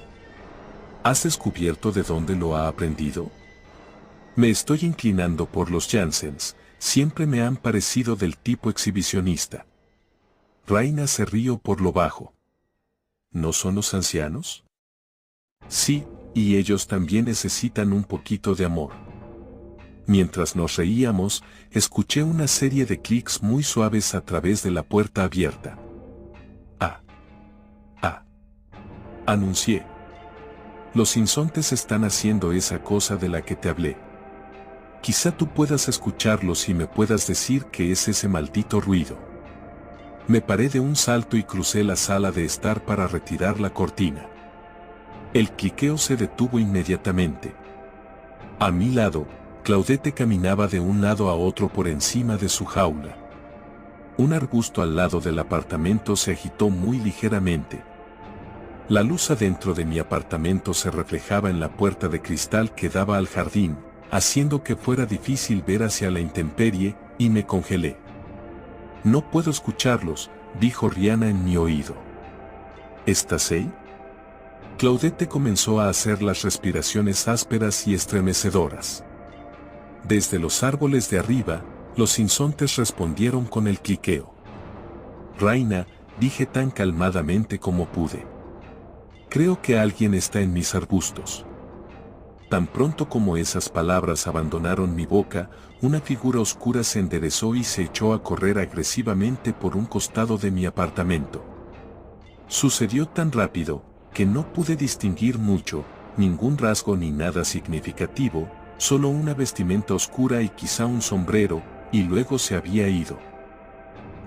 S1: ¿Has descubierto de dónde lo ha aprendido? Me estoy inclinando por los Jansens, siempre me han parecido del tipo exhibicionista. Raina se rió por lo bajo. ¿No son los ancianos? Sí, y ellos también necesitan un poquito de amor. Mientras nos reíamos, escuché una serie de clics muy suaves a través de la puerta abierta. Anuncié. Los insontes están haciendo esa cosa de la que te hablé. Quizá tú puedas escucharlos y me puedas decir qué es ese maldito ruido. Me paré de un salto y crucé la sala de estar para retirar la cortina. El cliqueo se detuvo inmediatamente. A mi lado, Claudette caminaba de un lado a otro por encima de su jaula. Un arbusto al lado del apartamento se agitó muy ligeramente. La luz adentro de mi apartamento se reflejaba en la puerta de cristal que daba al jardín, haciendo que fuera difícil ver hacia la intemperie, y me congelé. No puedo escucharlos, dijo Rihanna en mi oído. ¿Estás ahí? Claudette comenzó a hacer las respiraciones ásperas y estremecedoras. Desde los árboles de arriba, los insontes respondieron con el cliqueo. Raina, dije tan calmadamente como pude. Creo que alguien está en mis arbustos. Tan pronto como esas palabras abandonaron mi boca, una figura oscura se enderezó y se echó a correr agresivamente por un costado de mi apartamento. Sucedió tan rápido, que no pude distinguir mucho, ningún rasgo ni nada significativo, solo una vestimenta oscura y quizá un sombrero, y luego se había ido.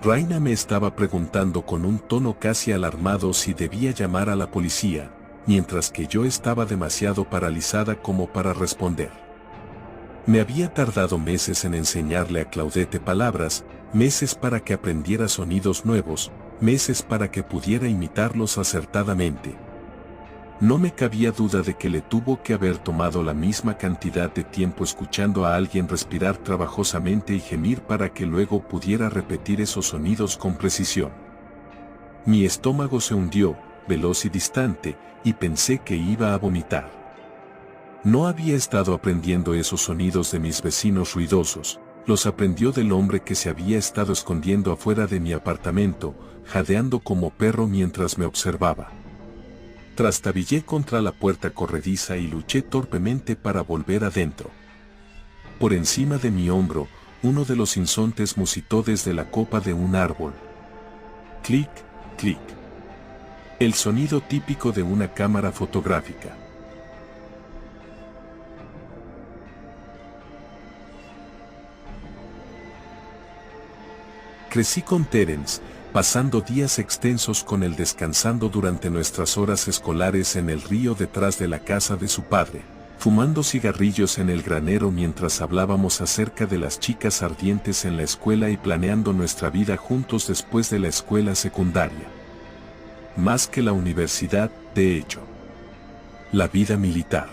S1: Raina me estaba preguntando con un tono casi alarmado si debía llamar a la policía, mientras que yo estaba demasiado paralizada como para responder. Me había tardado meses en enseñarle a Claudette palabras, meses para que aprendiera sonidos nuevos, meses para que pudiera imitarlos acertadamente. No me cabía duda de que le tuvo que haber tomado la misma cantidad de tiempo escuchando a alguien respirar trabajosamente y gemir para que luego pudiera repetir esos sonidos con precisión. Mi estómago se hundió, veloz y distante, y pensé que iba a vomitar. No había estado aprendiendo esos sonidos de mis vecinos ruidosos, los aprendió del hombre que se había estado escondiendo afuera de mi apartamento, jadeando como perro mientras me observaba. Trastabillé contra la puerta corrediza y luché torpemente para volver adentro. Por encima de mi hombro, uno de los insontes musitó desde la copa de un árbol. Clic, clic. El sonido típico de una cámara fotográfica. Crecí con Terence, pasando días extensos con él descansando durante nuestras horas escolares en el río detrás de la casa de su padre, fumando cigarrillos en el granero mientras hablábamos acerca de las chicas ardientes en la escuela y planeando nuestra vida juntos después de la escuela secundaria. Más que la universidad, de hecho. La vida militar.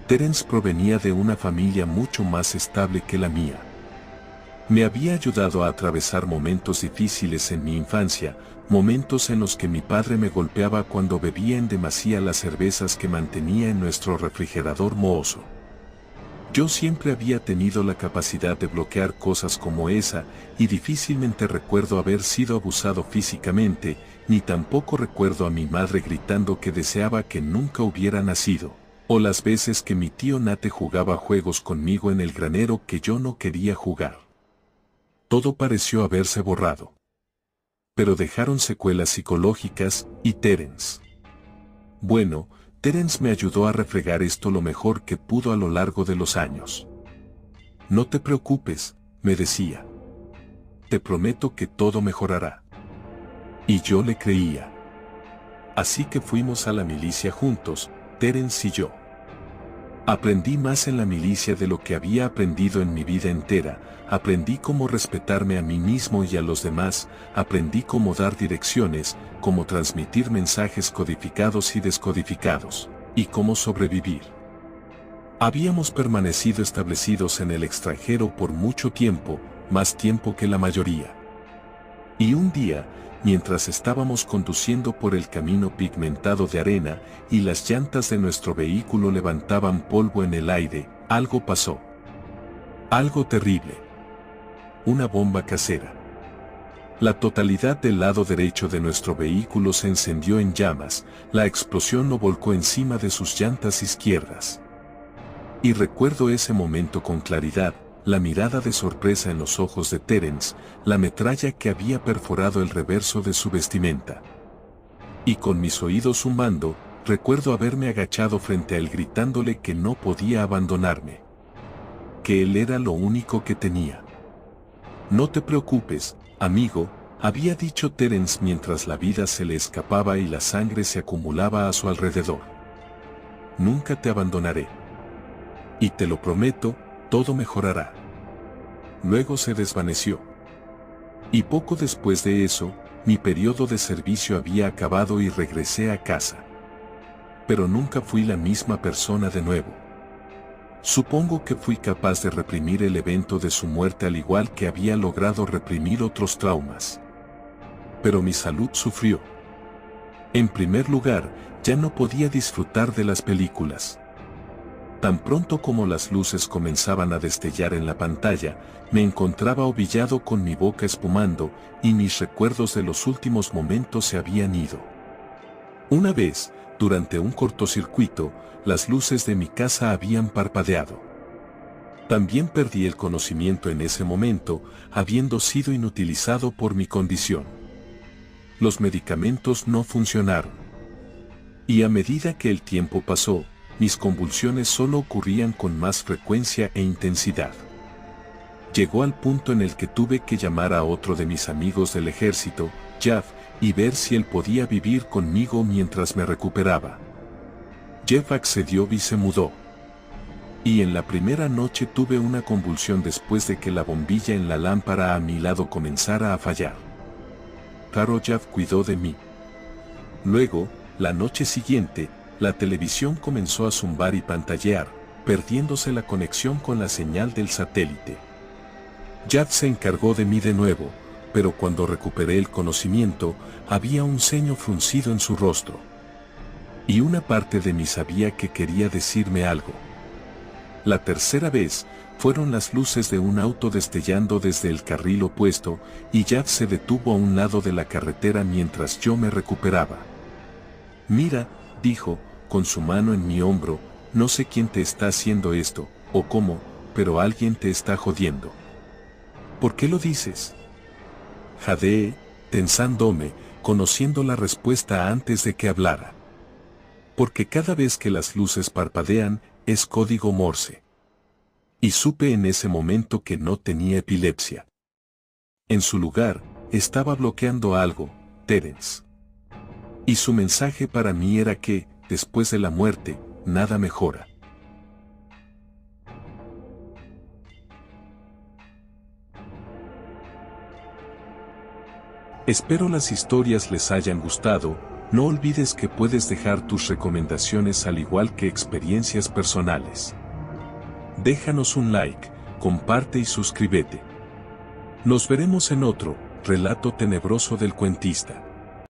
S1: Terence provenía de una familia mucho más estable que la mía. Me había ayudado a atravesar momentos difíciles en mi infancia, momentos en los que mi padre me golpeaba cuando bebía en demasía las cervezas que mantenía en nuestro refrigerador mohoso. Yo siempre había tenido la capacidad de bloquear cosas como esa, y difícilmente recuerdo haber sido abusado físicamente, ni tampoco recuerdo a mi madre gritando que deseaba que nunca hubiera nacido, o las veces que mi tío Nate jugaba juegos conmigo en el granero que yo no quería jugar. Todo pareció haberse borrado. Pero dejaron secuelas psicológicas, y Terence. Bueno, Terence me ayudó a refregar esto lo mejor que pudo a lo largo de los años. No te preocupes, me decía. Te prometo que todo mejorará. Y yo le creía. Así que fuimos a la milicia juntos, Terence y yo. Aprendí más en la milicia de lo que había aprendido en mi vida entera, aprendí cómo respetarme a mí mismo y a los demás, aprendí cómo dar direcciones, cómo transmitir mensajes codificados y descodificados, y cómo sobrevivir. Habíamos permanecido establecidos en el extranjero por mucho tiempo, más tiempo que la mayoría. Y un día, mientras estábamos conduciendo por el camino pigmentado de arena y las llantas de nuestro vehículo levantaban polvo en el aire, algo pasó. Algo terrible. Una bomba casera. La totalidad del lado derecho de nuestro vehículo se encendió en llamas, la explosión lo volcó encima de sus llantas izquierdas. Y recuerdo ese momento con claridad, la mirada de sorpresa en los ojos de Terence, la metralla que había perforado el reverso de su vestimenta. Y con mis oídos zumbando, recuerdo haberme agachado frente a él gritándole que no podía abandonarme. Que él era lo único que tenía. No te preocupes, amigo, había dicho Terence mientras la vida se le escapaba y la sangre se acumulaba a su alrededor. Nunca te abandonaré. Y te lo prometo, todo mejorará. Luego se desvaneció. Y poco después de eso, mi periodo de servicio había acabado y regresé a casa. Pero nunca fui la misma persona de nuevo. Supongo que fui capaz de reprimir el evento de su muerte al igual que había logrado reprimir otros traumas. Pero mi salud sufrió. En primer lugar, ya no podía disfrutar de las películas. Tan pronto como las luces comenzaban a destellar en la pantalla, me encontraba ovillado con mi boca espumando, y mis recuerdos de los últimos momentos se habían ido. Una vez, durante un cortocircuito, las luces de mi casa habían parpadeado. También perdí el conocimiento en ese momento, habiendo sido inutilizado por mi condición. Los medicamentos no funcionaron. Y a medida que el tiempo pasó, mis convulsiones solo ocurrían con más frecuencia e intensidad. Llegó al punto en el que tuve que llamar a otro de mis amigos del ejército, Jeff, y ver si él podía vivir conmigo mientras me recuperaba. Jeff accedió y se mudó. Y en la primera noche tuve una convulsión después de que la bombilla en la lámpara a mi lado comenzara a fallar. Claro, Jeff cuidó de mí. Luego, la noche siguiente, la televisión comenzó a zumbar y pantallear, perdiéndose la conexión con la señal del satélite. Jeff se encargó de mí de nuevo, pero cuando recuperé el conocimiento, había un ceño fruncido en su rostro. Y una parte de mí sabía que quería decirme algo. La tercera vez, fueron las luces de un auto destellando desde el carril opuesto, y Jeff se detuvo a un lado de la carretera mientras yo me recuperaba. Mira, dijo, con su mano en mi hombro, no sé quién te está haciendo esto, o cómo, pero alguien te está jodiendo. ¿Por qué lo dices? Jadeé, tensándome, conociendo la respuesta antes de que hablara. Porque cada vez que las luces parpadean, es código Morse. Y supe en ese momento que no tenía epilepsia. En su lugar, estaba bloqueando algo, Terence. Y su mensaje para mí era que, después de la muerte, nada mejora. Espero las historias les hayan gustado. No olvides que puedes dejar tus recomendaciones al igual que experiencias personales. Déjanos un like, comparte y suscríbete. Nos veremos en otro relato tenebroso del cuentista.